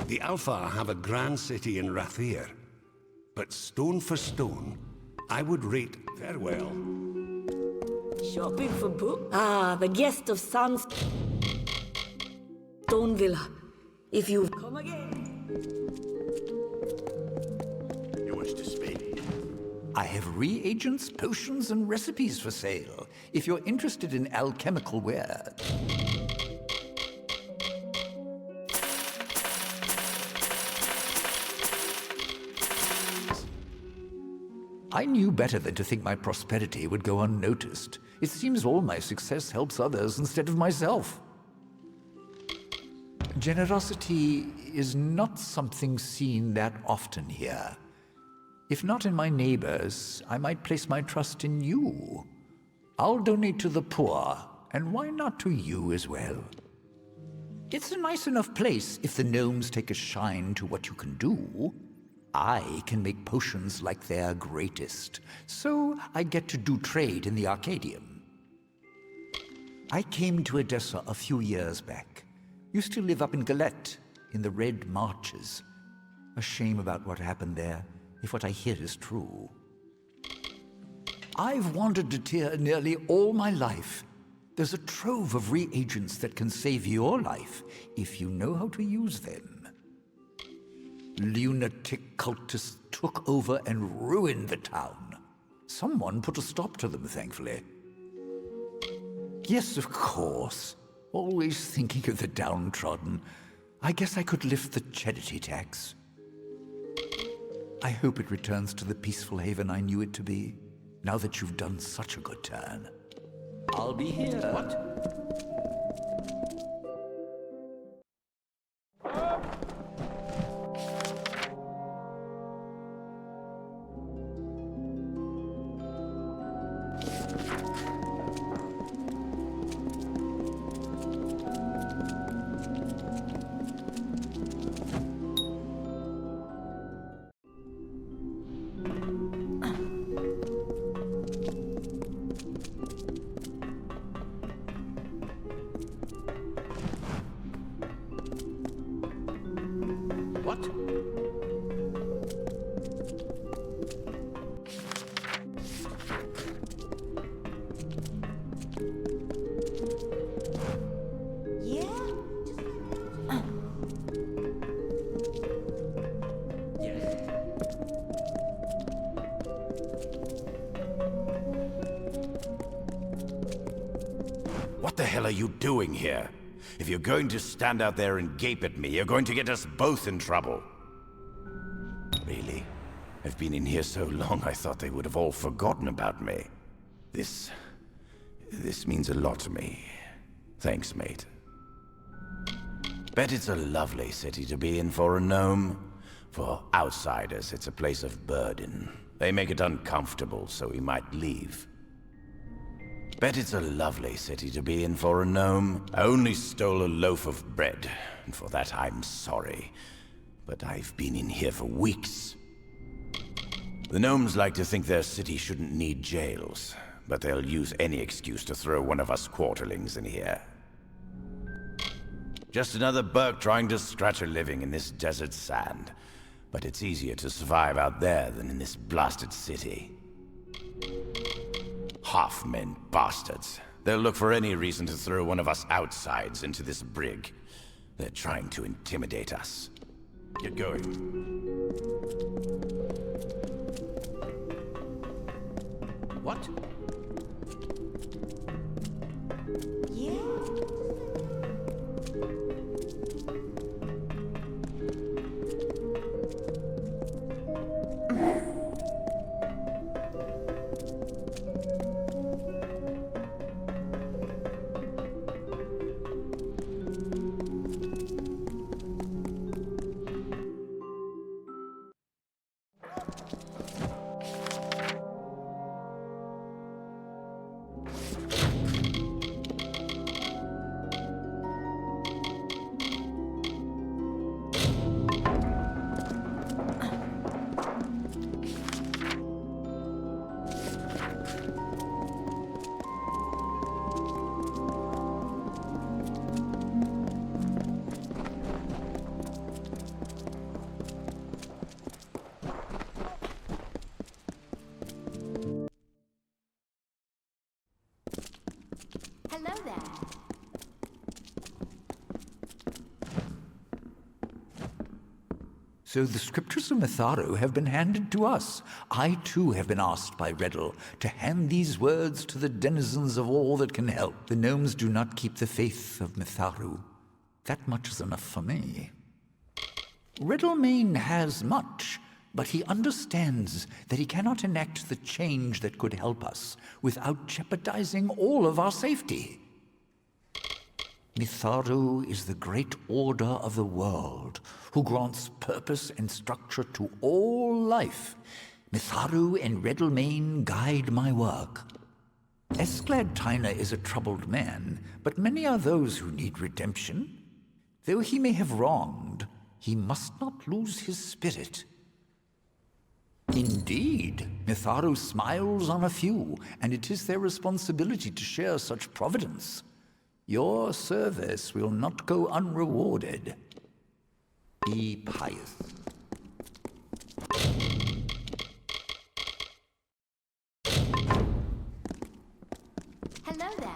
The Alpha have a grand city in Rathir, but stone for stone, I would rate farewell. Shopping for books? Ah, the guest of Stone Villa. If you come again. You wish to speak? I have reagents, potions, and recipes for sale. If you're interested in alchemical wares. I knew better than to think my prosperity would go unnoticed. It seems all my success helps others instead of myself. Generosity is not something seen that often here. If not in my neighbors, I might place my trust in you. I'll donate to the poor, and why not to you as well? It's a nice enough place if the gnomes take a shine to what you can do. I can make potions like their greatest, so I get to do trade in the Arcadium. I came to Edessa a few years back. Used to live up in Galette, in the Red Marches. A shame about what happened there, if what I hear is true. I've wandered to Tyr nearly all my life. There's a trove of reagents that can save your life, if you know how to use them. Lunatic cultists took over and ruined the town. Someone put a stop to them, thankfully. Yes, of course. Always thinking of the downtrodden. I guess I could lift the charity tax. I hope it returns to the peaceful haven I knew it to be, now that you've done such a good turn. I'll be here. What? What the hell are you doing here? If you're going to stand out there and gape at me, you're going to get us both in trouble. Really? I've been in here so long, I thought they would have all forgotten about me. This means a lot to me. Thanks, mate. Bet it's a lovely city to be in for a gnome. For outsiders, it's a place of burden. They make it uncomfortable, so we might leave. Bet it's a lovely city to be in for a gnome. I only stole a loaf of bread, and for that I'm sorry. But I've been in here for weeks. The gnomes like to think their city shouldn't need jails, but they'll use any excuse to throw one of us quarterlings in here. Just another Burke trying to scratch a living in this desert sand. But it's easier to survive out there than in this blasted city. Half-men bastards. They'll look for any reason to throw one of us outsides into this brig. They're trying to intimidate us. Get going. What? So the scriptures of Mitharu have been handed to us. I too have been asked by Riddle to hand these words to the denizens of all that can help. The gnomes do not keep the faith of Mitharu. That much is enough for me. Riddlemane has much, but he understands that he cannot enact the change that could help us without jeopardizing all of our safety. Mitharu is the great order of the world, who grants purpose and structure to all life. Mitharu and Riddlemane guide my work. Esclad Tyner is a troubled man, but many are those who need redemption. Though he may have wronged, he must not lose his spirit. Indeed, Mitharu smiles on a few, and it is their responsibility to share such providence. Your service will not go unrewarded. Be pious. Hello there.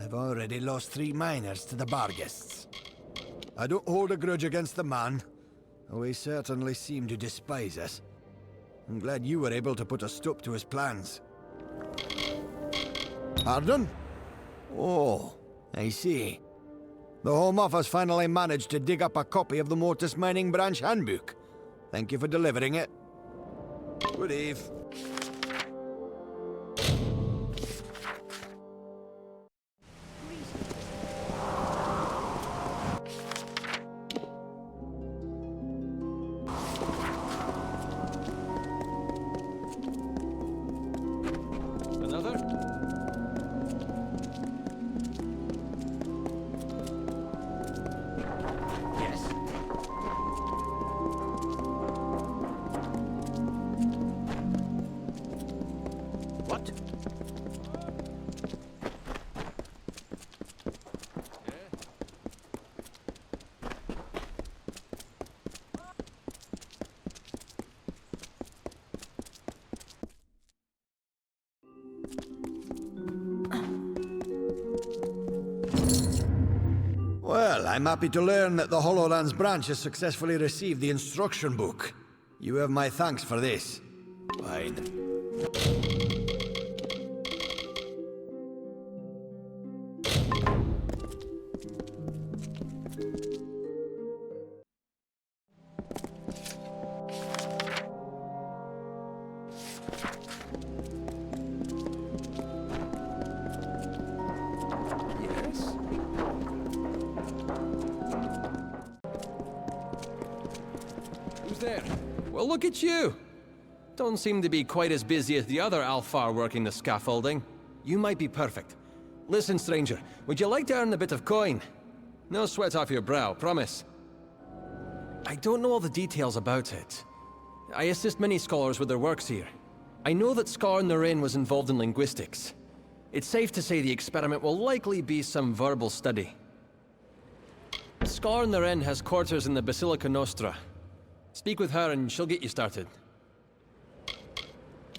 I've already lost 3 miners to the Barghists. I don't hold a grudge against the man, though he certainly seemed to despise us. I'm glad you were able to put a stop to his plans. Pardon? Oh, I see. The Home Office finally managed to dig up a copy of the Mortis Mining Branch Handbook. Thank you for delivering it. Good eve. Well, I'm happy to learn that the Hollowlands branch has successfully received the instruction book. You have my thanks for this. Fine. Well, look at you! Don't seem to be quite as busy as the other Alfar working the scaffolding. You might be perfect. Listen, stranger, would you like to earn a bit of coin? No sweat off your brow, promise. I don't know all the details about it. I assist many scholars with their works here. I know that Scar Naren was involved in linguistics. It's safe to say the experiment will likely be some verbal study. Scar Naren has quarters in the Basilica Nostra. Speak with her and she'll get you started.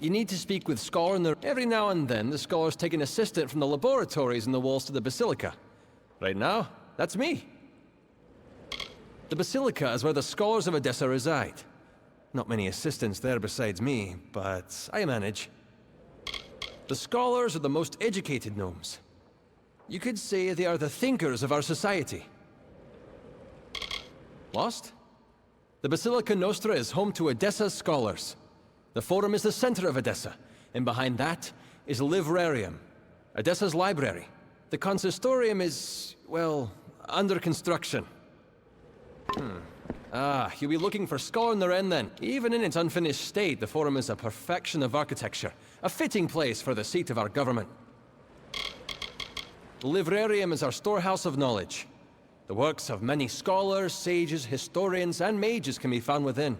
You need to speak with Scar Naren. Every now and then, the scholars take an assistant from the laboratories in the walls to the Basilica. Right now, that's me. The Basilica is where the scholars of Odessa reside. Not many assistants there besides me, but I manage. The scholars are the most educated gnomes. You could say they are the thinkers of our society. Lost? The Basilica Nostra is home to Edessa's scholars. The Forum is the center of Edessa, and behind that is Livrarium, Edessa's library. The Consistorium is, well, under construction. You'll be looking for Skornaren then. Even in its unfinished state, the Forum is a perfection of architecture, a fitting place for the seat of our government. The Livrarium is our storehouse of knowledge. The works of many scholars, sages, historians, and mages can be found within.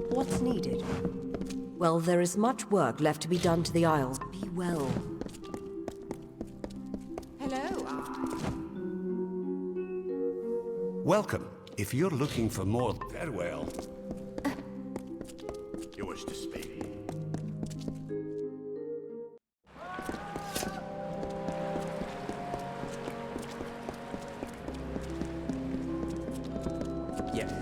What's needed? Well, there is much work left to be done to the Isles. Be well. Welcome. If you're looking for more, farewell. Yours to speak. Yes.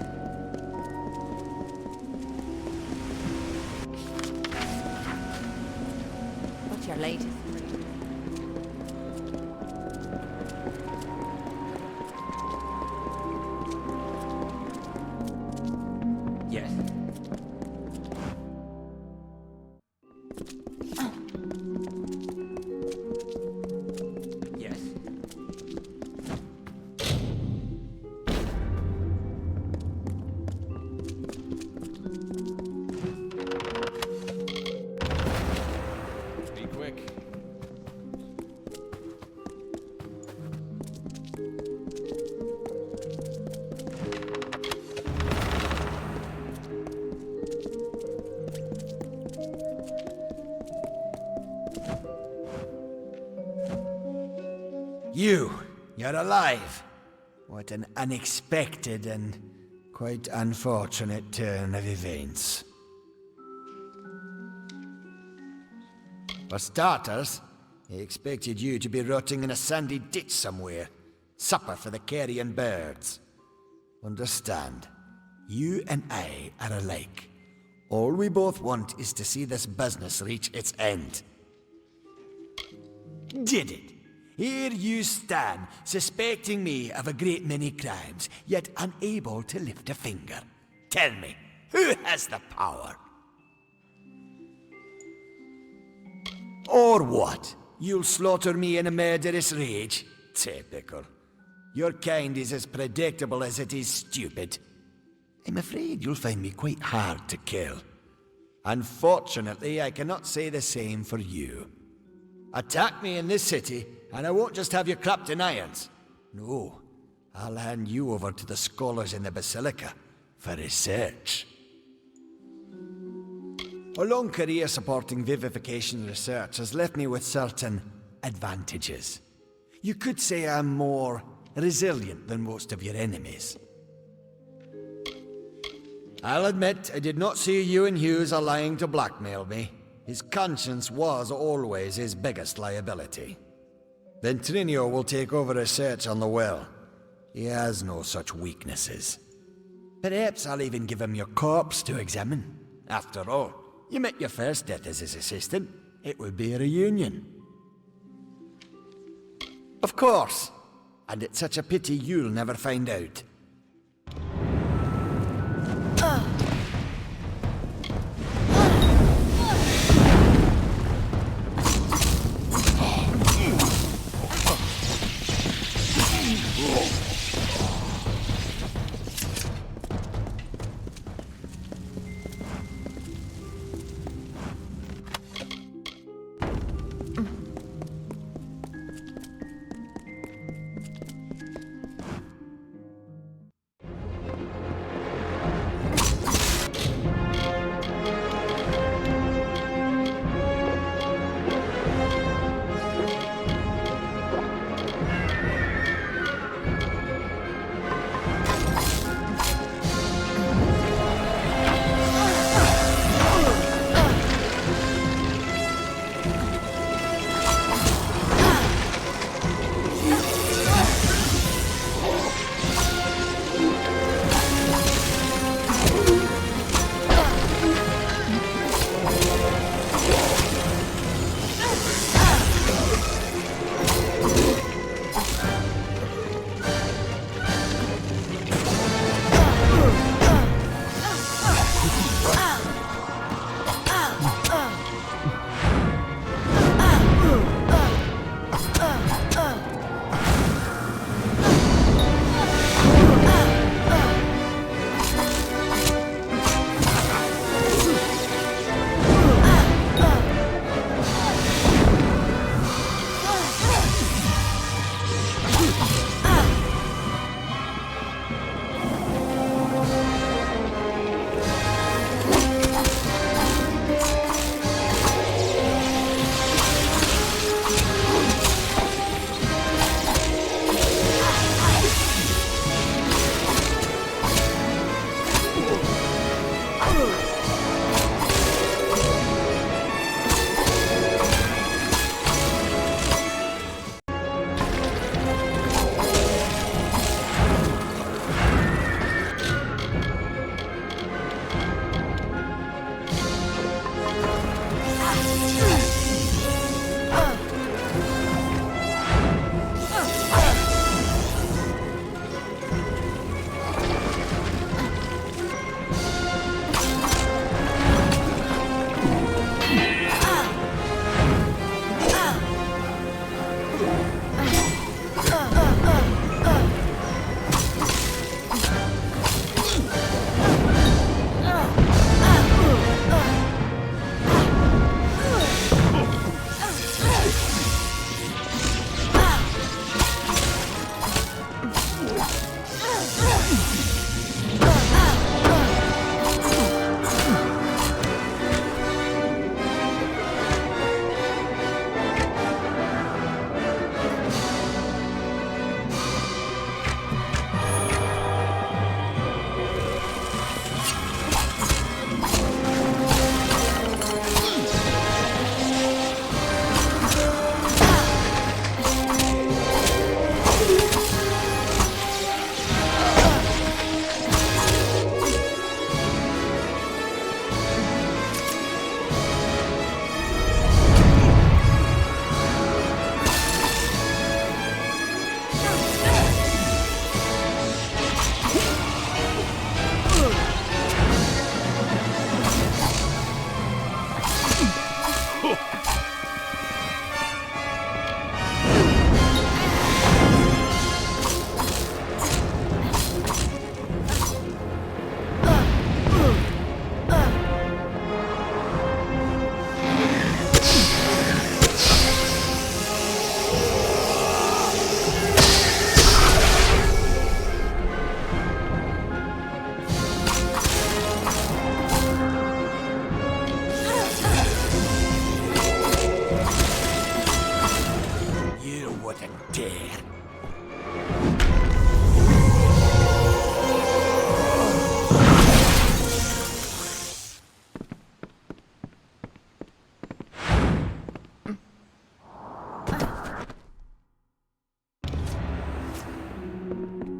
What's your latest? Yes. Yes. Be quick. You're alive. What an unexpected and quite unfortunate turn of events. For starters, I expected you to be rotting in a sandy ditch somewhere. Supper for the carrion birds. Understand, you and I are alike. All we both want is to see this business reach its end. Did it? Here you stand, suspecting me of a great many crimes, yet unable to lift a finger. Tell me, who has the power? Or what? You'll slaughter me in a murderous rage? Typical. Your kind is as predictable as it is stupid. I'm afraid you'll find me quite hard to kill. Unfortunately, I cannot say the same for you. Attack me in this city, and I won't just have you clapped in irons. No, I'll hand you over to the scholars in the Basilica for research. A long career supporting vivification research has left me with certain advantages. You could say I'm more resilient than most of your enemies. I'll admit I did not see you and Hughes are lying to blackmail me. His conscience was always his biggest liability. Then Trinio will take over research on the well. He has no such weaknesses. Perhaps I'll even give him your corpse to examine. After all, you met your first death as his assistant. It would be a reunion. Of course. And it's such a pity you'll never find out.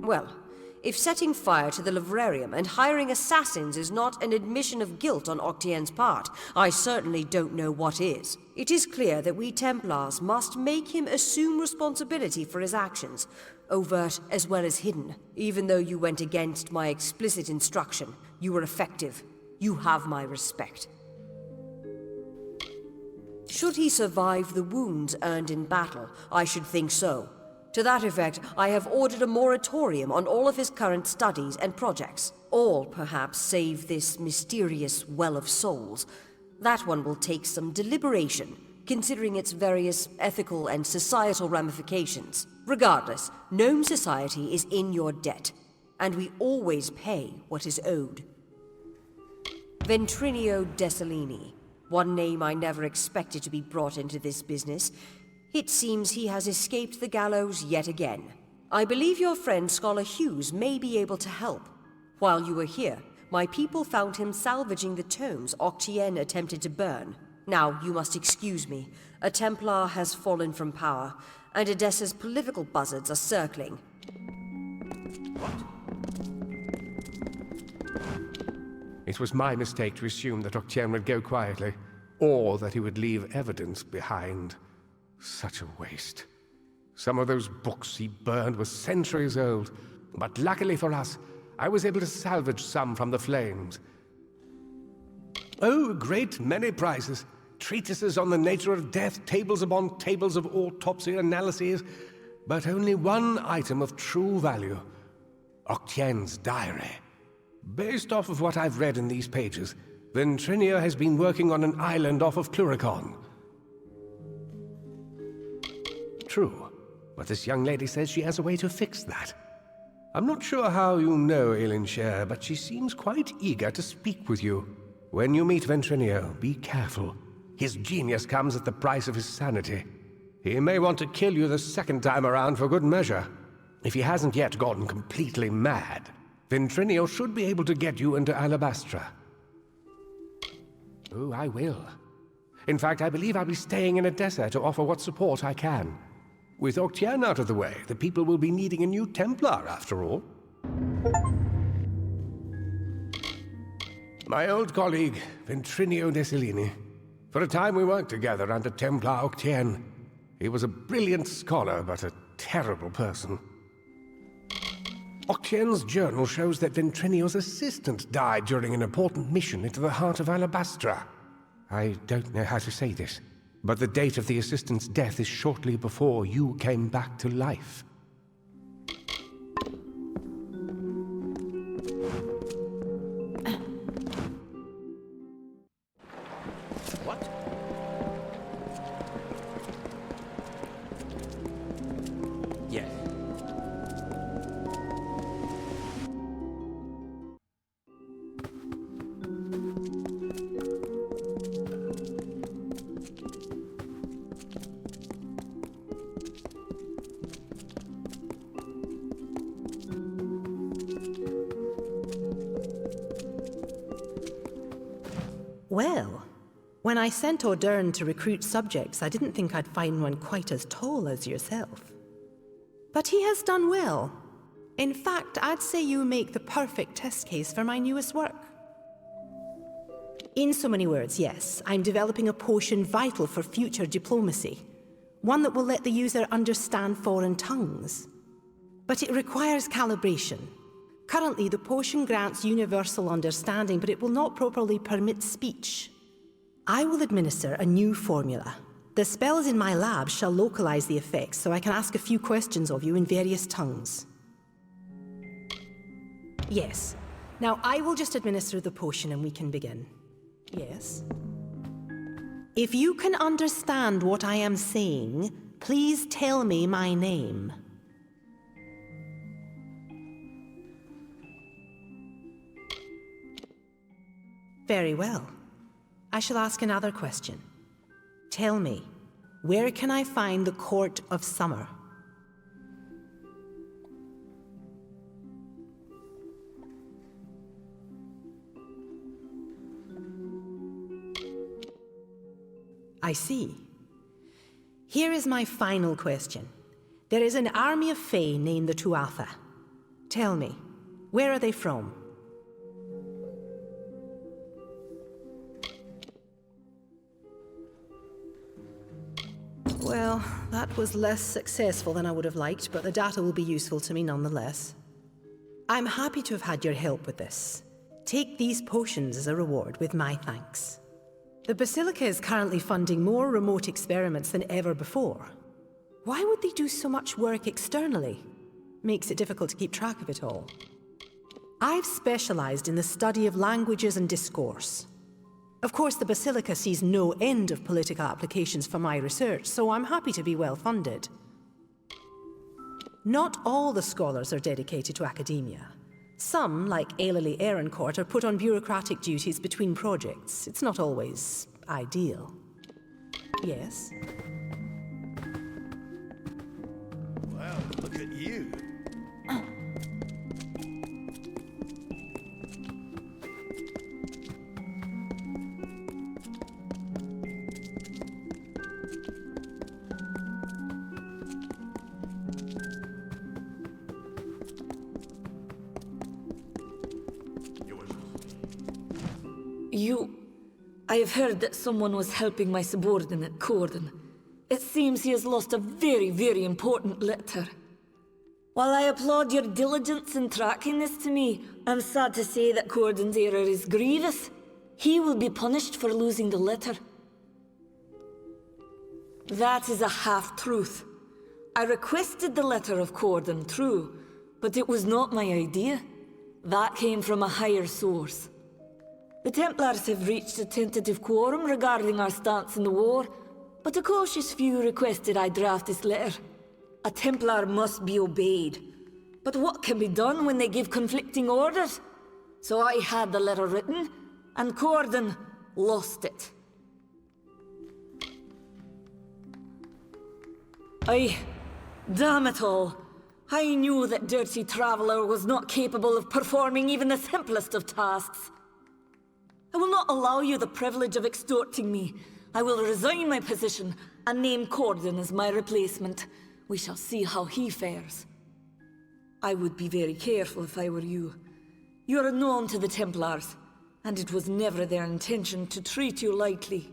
Well, if setting fire to the livrarium and hiring assassins is not an admission of guilt on Octien's part, I certainly don't know what is. It is clear that we Templars must make him assume responsibility for his actions, overt as well as hidden. Even though you went against my explicit instruction, you were effective. You have my respect. Should he survive the wounds earned in battle, I should think so. To that effect, I have ordered a moratorium on all of his current studies and projects. All, perhaps, save this mysterious Well of Souls. That one will take some deliberation, considering its various ethical and societal ramifications. Regardless, Gnome Society is in your debt, and we always pay what is owed. Ventrinio Desalini. One name I never expected to be brought into this business. It seems he has escaped the gallows yet again. I believe your friend Scholar Hughes may be able to help. While you were here, my people found him salvaging the tomes Octien attempted to burn. Now, you must excuse me. A Templar has fallen from power, and Edessa's political buzzards are circling. It was my mistake to assume that Octien would go quietly, or that he would leave evidence behind. Such a waste. Some of those books he burned were centuries old, but luckily for us, I was able to salvage some from the flames. Oh, a great many prizes. Treatises on the nature of death, tables upon tables of autopsy analyses, but only one item of true value. Octien's diary. Based off of what I've read in these pages, Ventrinio has been working on an island off of Cluricon. True, but this young lady says she has a way to fix that. I'm not sure how you know Elinshire, but she seems quite eager to speak with you. When you meet Ventrinio, be careful. His genius comes at the price of his sanity. He may want to kill you the second time around for good measure. If he hasn't yet gone completely mad, Ventrinio should be able to get you into Alabastra. Oh, I will. In fact, I believe I'll be staying in Edessa to offer what support I can. With Octien out of the way, the people will be needing a new Templar, after all. My old colleague, Ventrinio Desalini. For a time we worked together under Templar Octien. He was a brilliant scholar, but a terrible person. Octien's journal shows that Ventrinio's assistant died during an important mission into the heart of Alabastra. I don't know how to say this, but the date of the assistant's death is shortly before you came back to life. What? Yes. Well, when I sent O'Dern to recruit subjects, I didn't think I'd find one quite as tall as yourself. But he has done well. In fact, I'd say you make the perfect test case for my newest work. In so many words, yes, I'm developing a potion vital for future diplomacy. One that will let the user understand foreign tongues. But it requires calibration. Currently, the potion grants universal understanding, but it will not properly permit speech. I will administer a new formula. The spells in my lab shall localize the effects, so I can ask a few questions of you in various tongues. Yes. Now, I will just administer the potion and we can begin. Yes. If you can understand what I am saying, please tell me my name. Very well. I shall ask another question. Tell me, where can I find the Court of Summer? I see. Here is my final question. There is an army of Fae named the Tuatha. Tell me, where are they from? Well, that was less successful than I would have liked, but the data will be useful to me nonetheless. I'm happy to have had your help with this. Take these potions as a reward with my thanks. The Basilica is currently funding more remote experiments than ever before. Why would they do so much work externally? Makes it difficult to keep track of it all. I've specialized in the study of languages and discourse. Of course, the Basilica sees no end of political applications for my research, so I'm happy to be well funded. Not all the scholars are dedicated to academia. Some, like Ailey Ehrencourt, are put on bureaucratic duties between projects. It's not always ideal. Yes? Well, look at you. I have heard that someone was helping my subordinate, Corden. It seems he has lost a very, very important letter. While I applaud your diligence in tracking this to me, I'm sad to say that Corden's error is grievous. He will be punished for losing the letter. That is a half-truth. I requested the letter of Corden, true, but it was not my idea. That came from a higher source. The Templars have reached a tentative quorum regarding our stance in the war, but a cautious few requested I draft this letter. A Templar must be obeyed. But what can be done when they give conflicting orders? So I had the letter written, and Corden lost it. Damn it all. I knew that Dirty Traveler was not capable of performing even the simplest of tasks. I will not allow you the privilege of extorting me. I will resign my position and name Corden as my replacement. We shall see how he fares. I would be very careful if I were you. You are known to the Templars, and it was never their intention to treat you lightly.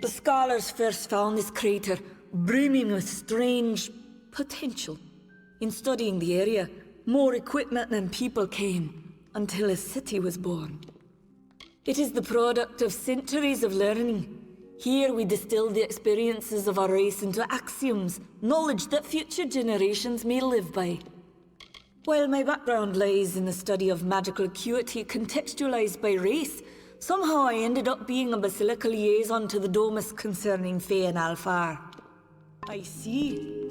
The scholars first found this crater brimming with strange potential. In studying the area, more equipment and people came, until a city was born. It is the product of centuries of learning. Here we distill the experiences of our race into axioms, knowledge that future generations may live by. While my background lies in the study of magical acuity contextualized by race, somehow I ended up being a Basilica liaison to the Domus concerning Fae and Alfar. I see.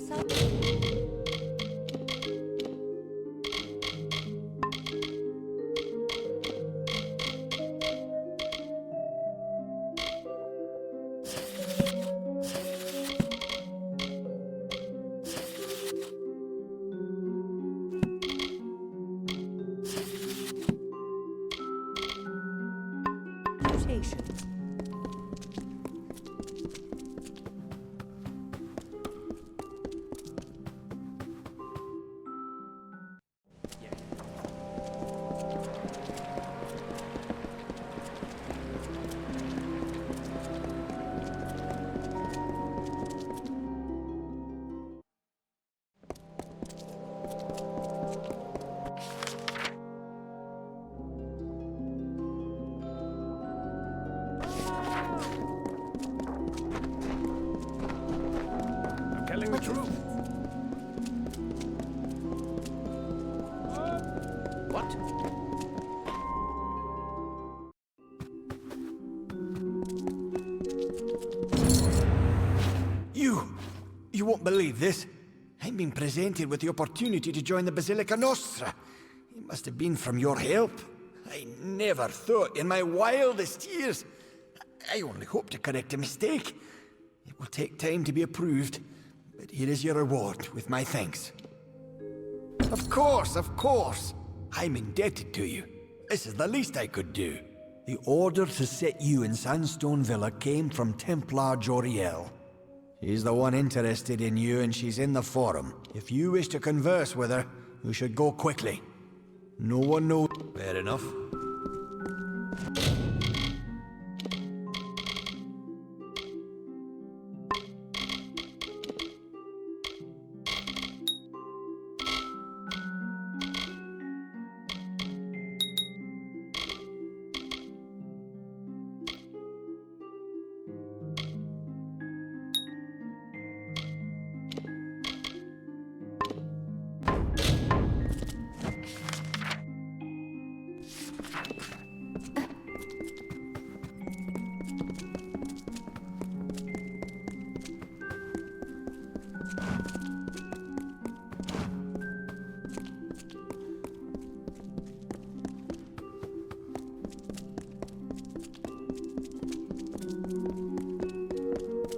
You won't believe this. I'm being presented with the opportunity to join the Basilica Nostra. It must have been from your help. I never thought in my wildest years. I only hope to correct a mistake. It will take time to be approved, but here is your reward with my thanks. Of course, of course. I'm indebted to you. This is the least I could do. The order to set you in Sandstone Villa came from Templar Joriel. She's the one interested in you, and she's in the Forum. If you wish to converse with her, We should go quickly. No one knows. Fair enough.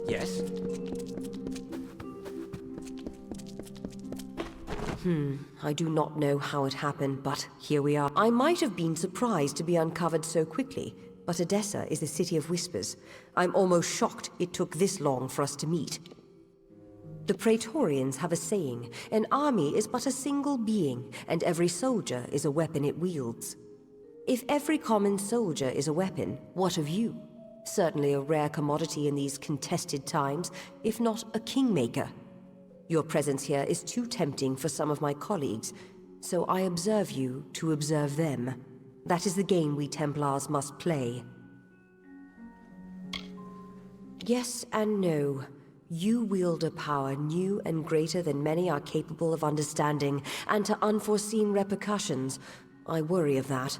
Yes? I do not know how it happened, but here we are. I might have been surprised to be uncovered so quickly, but Edessa is the city of whispers. I'm almost shocked it took this long for us to meet. The Praetorians have a saying, an army is but a single being, and every soldier is a weapon it wields. If every common soldier is a weapon, what of you? Certainly a rare commodity in these contested times, if not a kingmaker. Your presence here is too tempting for some of my colleagues, so I observe you to observe them. That is the game we Templars must play. Yes and no. You wield a power new and greater than many are capable of understanding, and to unforeseen repercussions. I worry of that.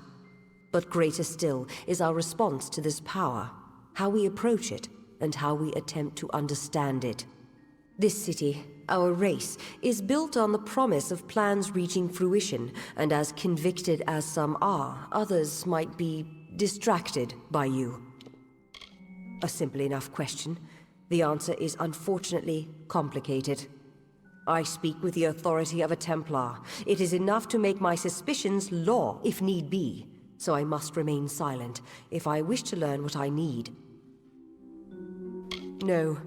But greater still is our response to this power, how we approach it, and how we attempt to understand it. This city, our race, is built on the promise of plans reaching fruition, and as convicted as some are, others might be distracted by you. A simple enough question. The answer is unfortunately complicated. I speak with the authority of a Templar. It is enough to make my suspicions law, if need be, so I must remain silent if I wish to learn what I need. No.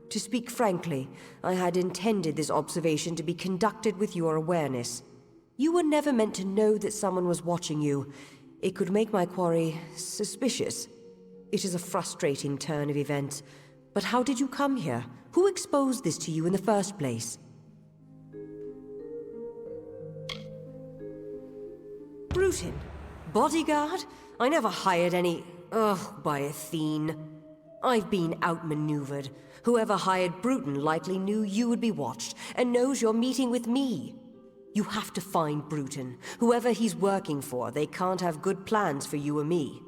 To speak frankly, I had intended this observation to be conducted with your awareness. You were never meant to know that someone was watching you. It could make my quarry suspicious. It is a frustrating turn of events. But how did you come here? Who exposed this to you in the first place? Bruton? Bodyguard? I never hired any... Ugh, by Athene. I've been outmaneuvered. Whoever hired Bruton likely knew you would be watched, and knows you're meeting with me. You have to find Bruton. Whoever he's working for, they can't have good plans for you or me.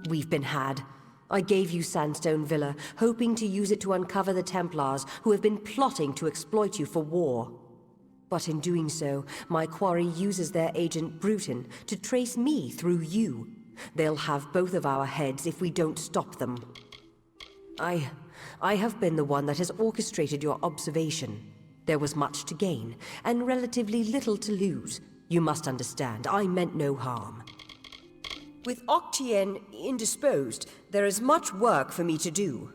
We've been had. I gave you Sandstone Villa, hoping to use it to uncover the Templars who have been plotting to exploit you for war. But in doing so, my quarry uses their agent Bruton to trace me through you. They'll have both of our heads if we don't stop them. I have been the one that has orchestrated your observation. There was much to gain, and relatively little to lose. You must understand, I meant no harm. With Octien indisposed, there is much work for me to do.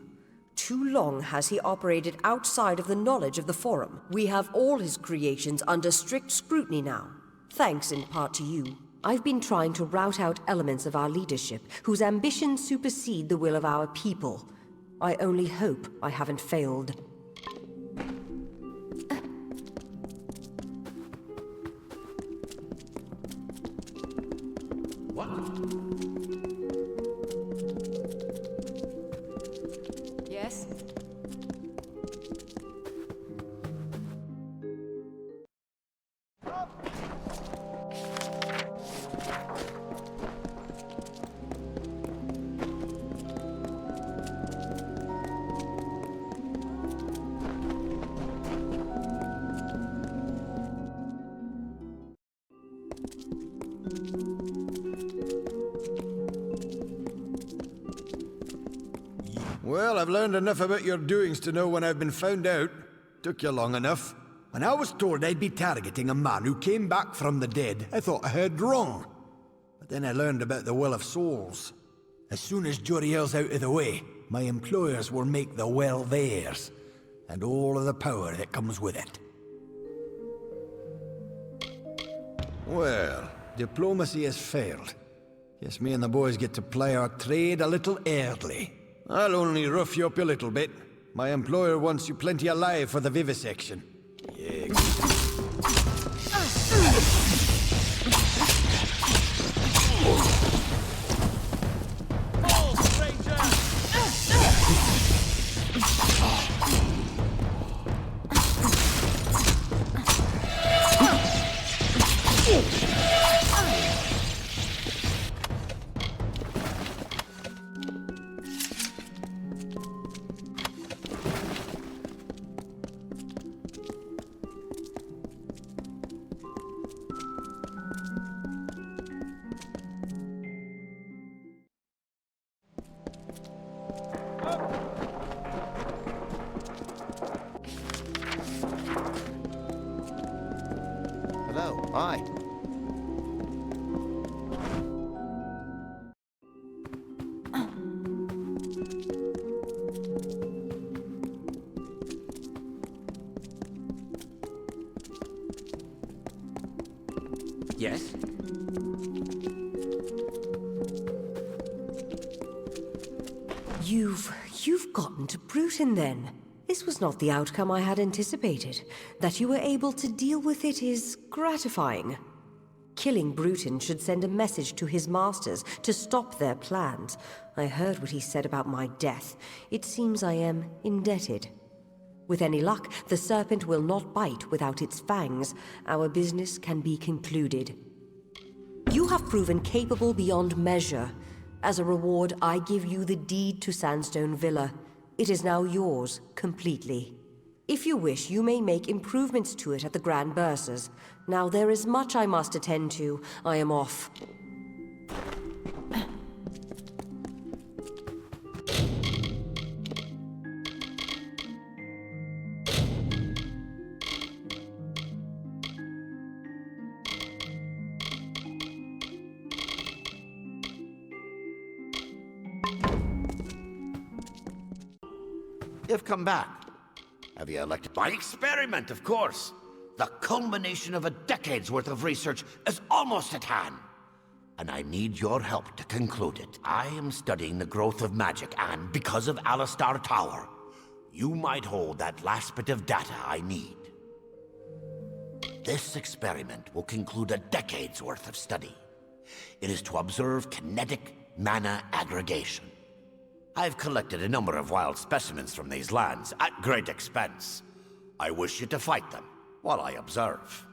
Too long has he operated outside of the knowledge of the Forum. We have all his creations under strict scrutiny now, thanks in part to you. I've been trying to rout out elements of our leadership whose ambitions supersede the will of our people. I only hope I haven't failed. What? Yes? Well, I've learned enough about your doings to know when I've been found out. Took you long enough. When I was told I'd be targeting a man who came back from the dead, I thought I heard wrong. But then I learned about the Well of Souls. As soon as Joriel's out of the way, my employers will make the well theirs, and all of the power that comes with it. Well, diplomacy has failed. Guess me and the boys get to play our trade a little early. I'll only rough you up a little bit. My employer wants you plenty alive for the vivisection. Yeah. Hello. Hi. Yes? You've gotten to Bruton then. This was not the outcome I had anticipated. That you were able to deal with it is gratifying. Killing Bruton should send a message to his masters to stop their plans. I heard what he said about my death. It seems I am indebted. With any luck, the serpent will not bite without its fangs. Our business can be concluded. You have proven capable beyond measure. As a reward, I give you the deed to Sandstone Villa. It is now yours, completely. If you wish, you may make improvements to it at the Grand Bursars. Now, there is much I must attend to. I am off. You've come back. Have you elected my experiment, of course? The culmination of a decade's worth of research is almost at hand. And I need your help to conclude it. I am studying the growth of magic, and because of Alistar Tower, you might hold that last bit of data I need. This experiment will conclude a decade's worth of study. It is to observe kinetic mana aggregation. I've collected a number of wild specimens from these lands at great expense. I wish you to fight them while I observe.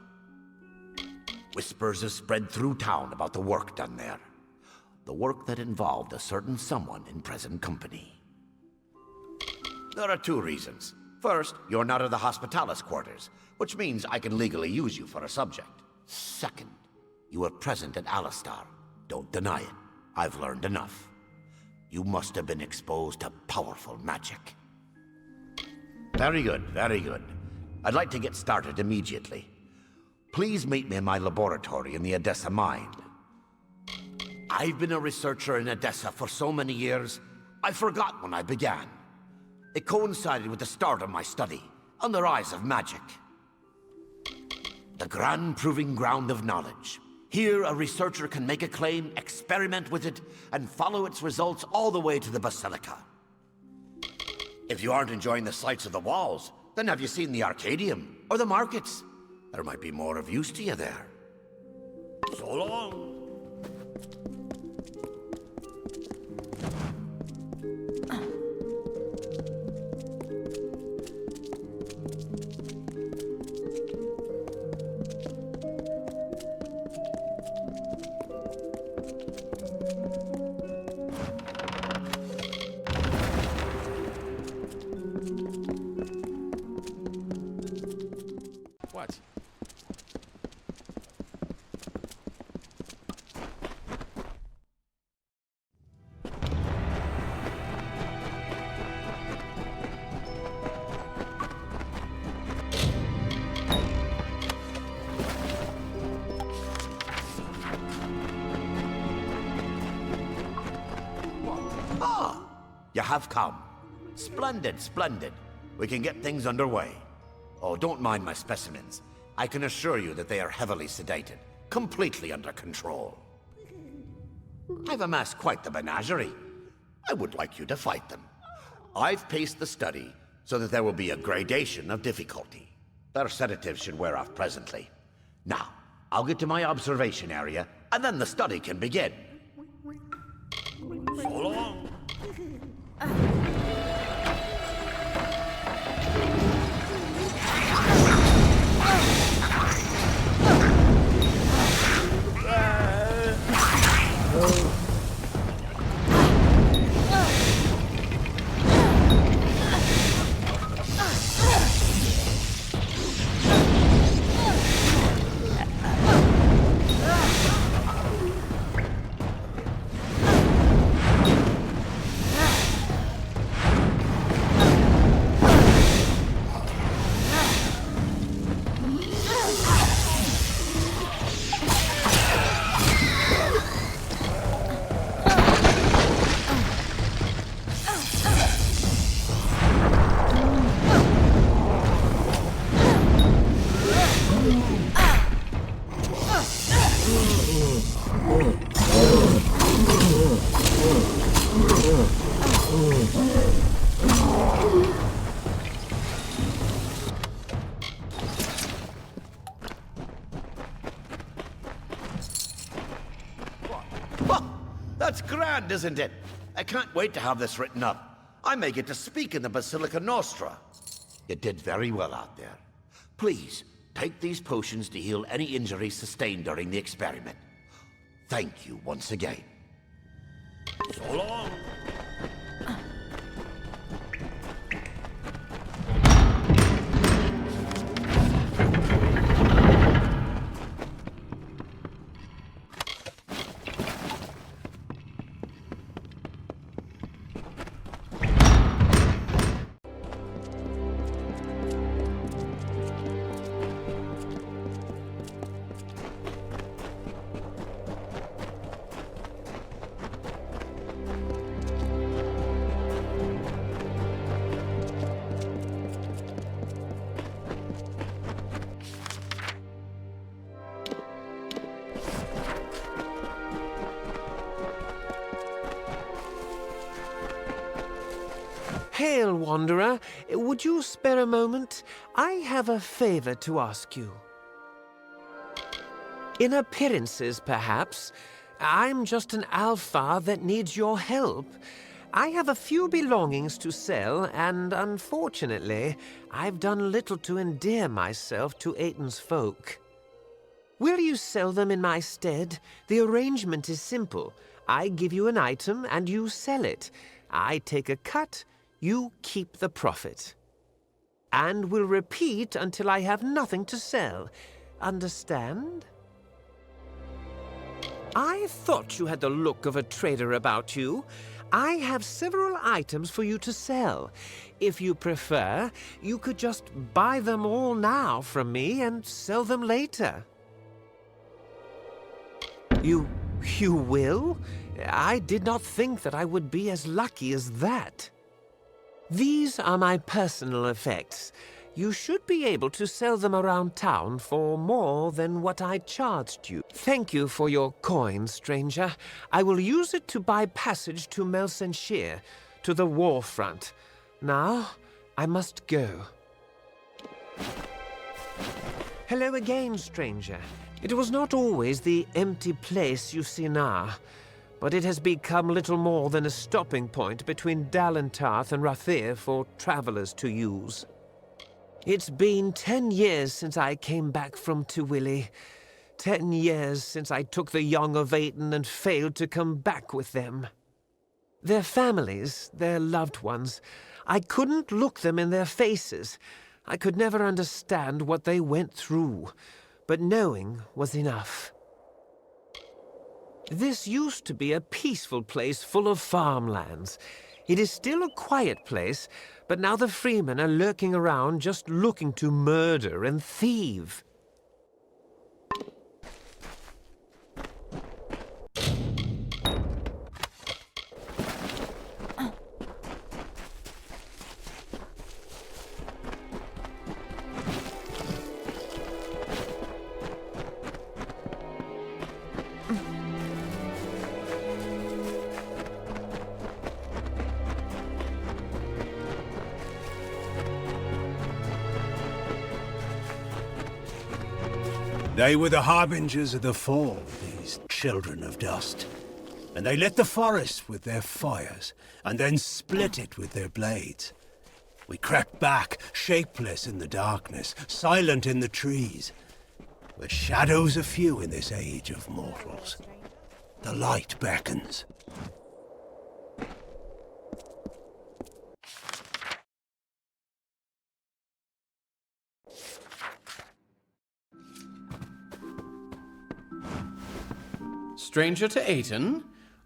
Whispers have spread through town about the work done there. The work that involved a certain someone in present company. There are two reasons. First, you're not in the Hospitalis quarters, which means I can legally use you for a subject. Second, you were present at Alistar. Don't deny it. I've learned enough. You must have been exposed to powerful magic. Very good, very good. I'd like to get started immediately. Please meet me in my laboratory in the Edessa mine. I've been a researcher in Edessa for so many years, I forgot when I began. It coincided with the start of my study, on the rise of magic. The grand proving ground of knowledge. Here, a researcher can make a claim, experiment with it, and follow its results all the way to the Basilica. If you aren't enjoying the sights of the walls, then have you seen the Arcadium, or the markets? There might be more of use to you there. So long. What? Ah, you have come. Splendid, splendid. We can get things underway. Oh, don't mind my specimens. I can assure you that they are heavily sedated. completely under control. I've amassed quite the menagerie. I would like you to fight them. I've paced the study so that there will be a gradation of difficulty. Their sedatives should wear off presently. Now, I'll get to my observation area, and then the study can begin. So long. That's grand, isn't it? I can't wait to have this written up. I may get to speak in the Basilica Nostra. You did very well out there. Please, take these potions to heal any injuries sustained during the experiment. Thank you once again. So long. Hail, Wanderer. Would you spare a moment? I have a favor to ask you. In appearances, perhaps. I'm just an alpha that needs your help. I have a few belongings to sell, and unfortunately, I've done little to endear myself to Aiton's folk. Will you sell them in my stead? The arrangement is simple. I give you an item, and you sell it. I take a cut, you keep the profit. And will repeat until I have nothing to sell. Understand? I thought you had the look of a trader about you. I have several items for you to sell. If you prefer, you could just buy them all now from me and sell them later. You will? I did not think that I would be as lucky as that. These are my personal effects. You should be able to sell them around town for more than what I charged you. Thank you for your coin, stranger. I will use it to buy passage to Melsenshire, to the war front. Now, I must go. Hello again, stranger. It was not always the empty place you see now, but it has become little more than a stopping point between Dalentarth and Rathir for travelers to use. It's been 10 years since I came back from Tywilly. 10 years since I took the young of Aiton and failed to come back with them. Their families, their loved ones, I couldn't look them in their faces. I could never understand what they went through, but knowing was enough. This used to be a peaceful place full of farmlands. It is still a quiet place, but now the freemen are lurking around just looking to murder and thieve. They were the harbingers of the fall, these children of dust. And they lit the forest with their fires, and then split it with their blades. We crept back, shapeless in the darkness, silent in the trees. With shadows are few in this age of mortals. The light beckons. Stranger to Aiton,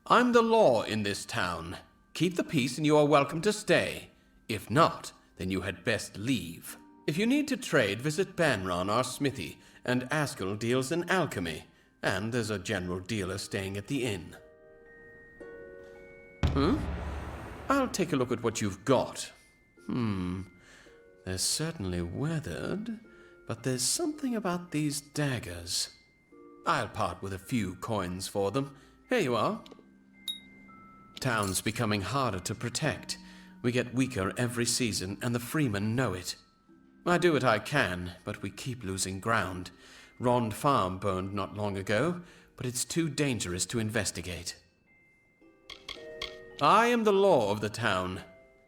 I'm the law in this town. Keep the peace and you are welcome to stay. If not, then you had best leave. If you need to trade, visit Banron, our smithy, and Askell deals in alchemy, and there's a general dealer staying at the inn. I'll take a look at what you've got. They're certainly weathered, but there's something about these daggers. I'll part with a few coins for them. Here you are. Town's becoming harder to protect. We get weaker every season, and the freemen know it. I do what I can, but we keep losing ground. Rond Farm burned not long ago, but it's too dangerous to investigate. I am the law of the town.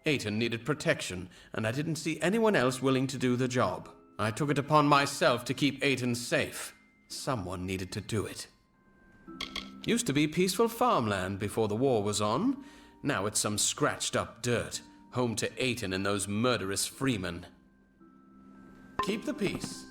Aiton needed protection, and I didn't see anyone else willing to do the job. I took it upon myself to keep Aiton safe. Someone needed to do it. Used to be peaceful farmland before the war was on. Now it's some scratched up dirt, home to Aiton and those murderous freemen. Keep the peace.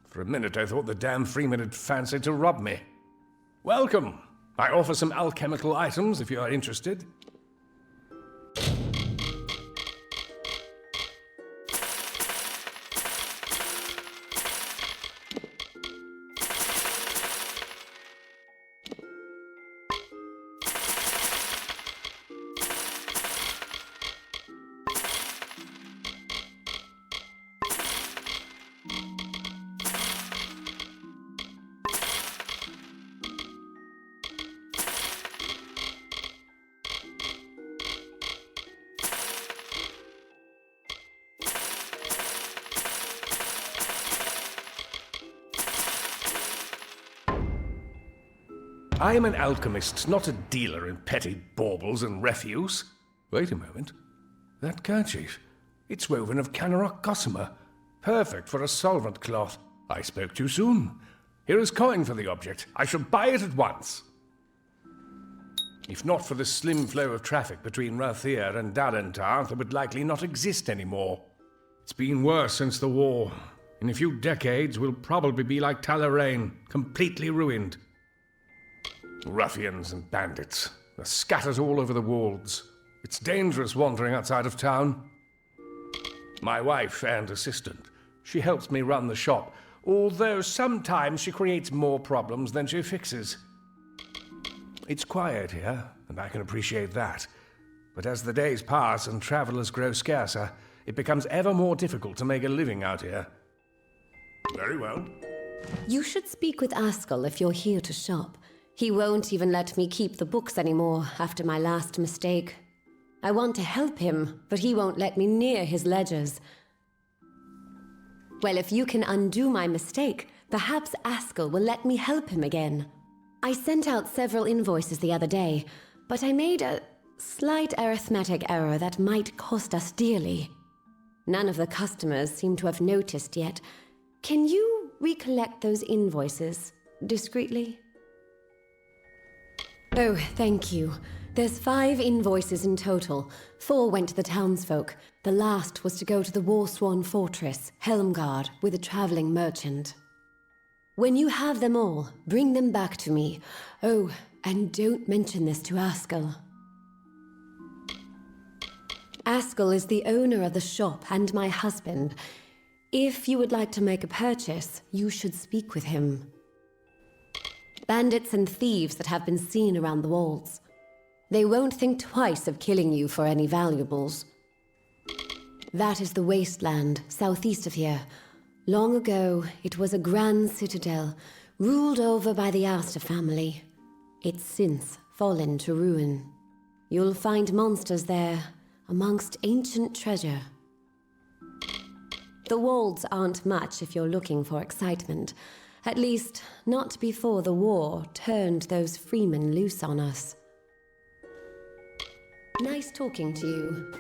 For a minute I thought the damn freeman had fancied to rob me. Welcome. I offer some alchemical items if you are interested. I am an alchemist, not a dealer in petty baubles and refuse. Wait a moment. That kerchief. It's woven of Canarok gossamer. Perfect for a solvent cloth. I spoke too soon. Here is coin for the object. I shall buy it at once. If not for the slim flow of traffic between Rathier and Dalentar, it would likely not exist anymore. It's been worse since the war. In a few decades, we'll probably be like Talarain, completely ruined. Ruffians and bandits. They're scattered all over the wolds. It's dangerous wandering outside of town. My wife and assistant. She helps me run the shop, although sometimes she creates more problems than she fixes. It's quiet here, and I can appreciate that. But as the days pass and travelers grow scarcer, it becomes ever more difficult to make a living out here. Very well. You should speak with Askell if you're here to shop. He won't even let me keep the books anymore after my last mistake. I want to help him, but he won't let me near his ledgers. Well, if you can undo my mistake, perhaps Askell will let me help him again. I sent out several invoices the other day, but I made a slight arithmetic error that might cost us dearly. None of the customers seem to have noticed yet. Can you recollect those invoices discreetly? Oh, thank you. There's 5 invoices in total. 4 went to the townsfolk. The last was to go to the War-Sworn Fortress, Helmgard, with a traveling merchant. When you have them all, bring them back to me. Oh, and don't mention this to Askell. Askell is the owner of the shop and my husband. If you would like to make a purchase, you should speak with him. Bandits and thieves that have been seen around the walls. They won't think twice of killing you for any valuables. That is the wasteland, southeast of here. Long ago, it was a grand citadel, ruled over by the Astor family. It's since fallen to ruin. You'll find monsters there, amongst ancient treasure. The walls aren't much if you're looking for excitement. At least, not before the war turned those freemen loose on us. Nice talking to you.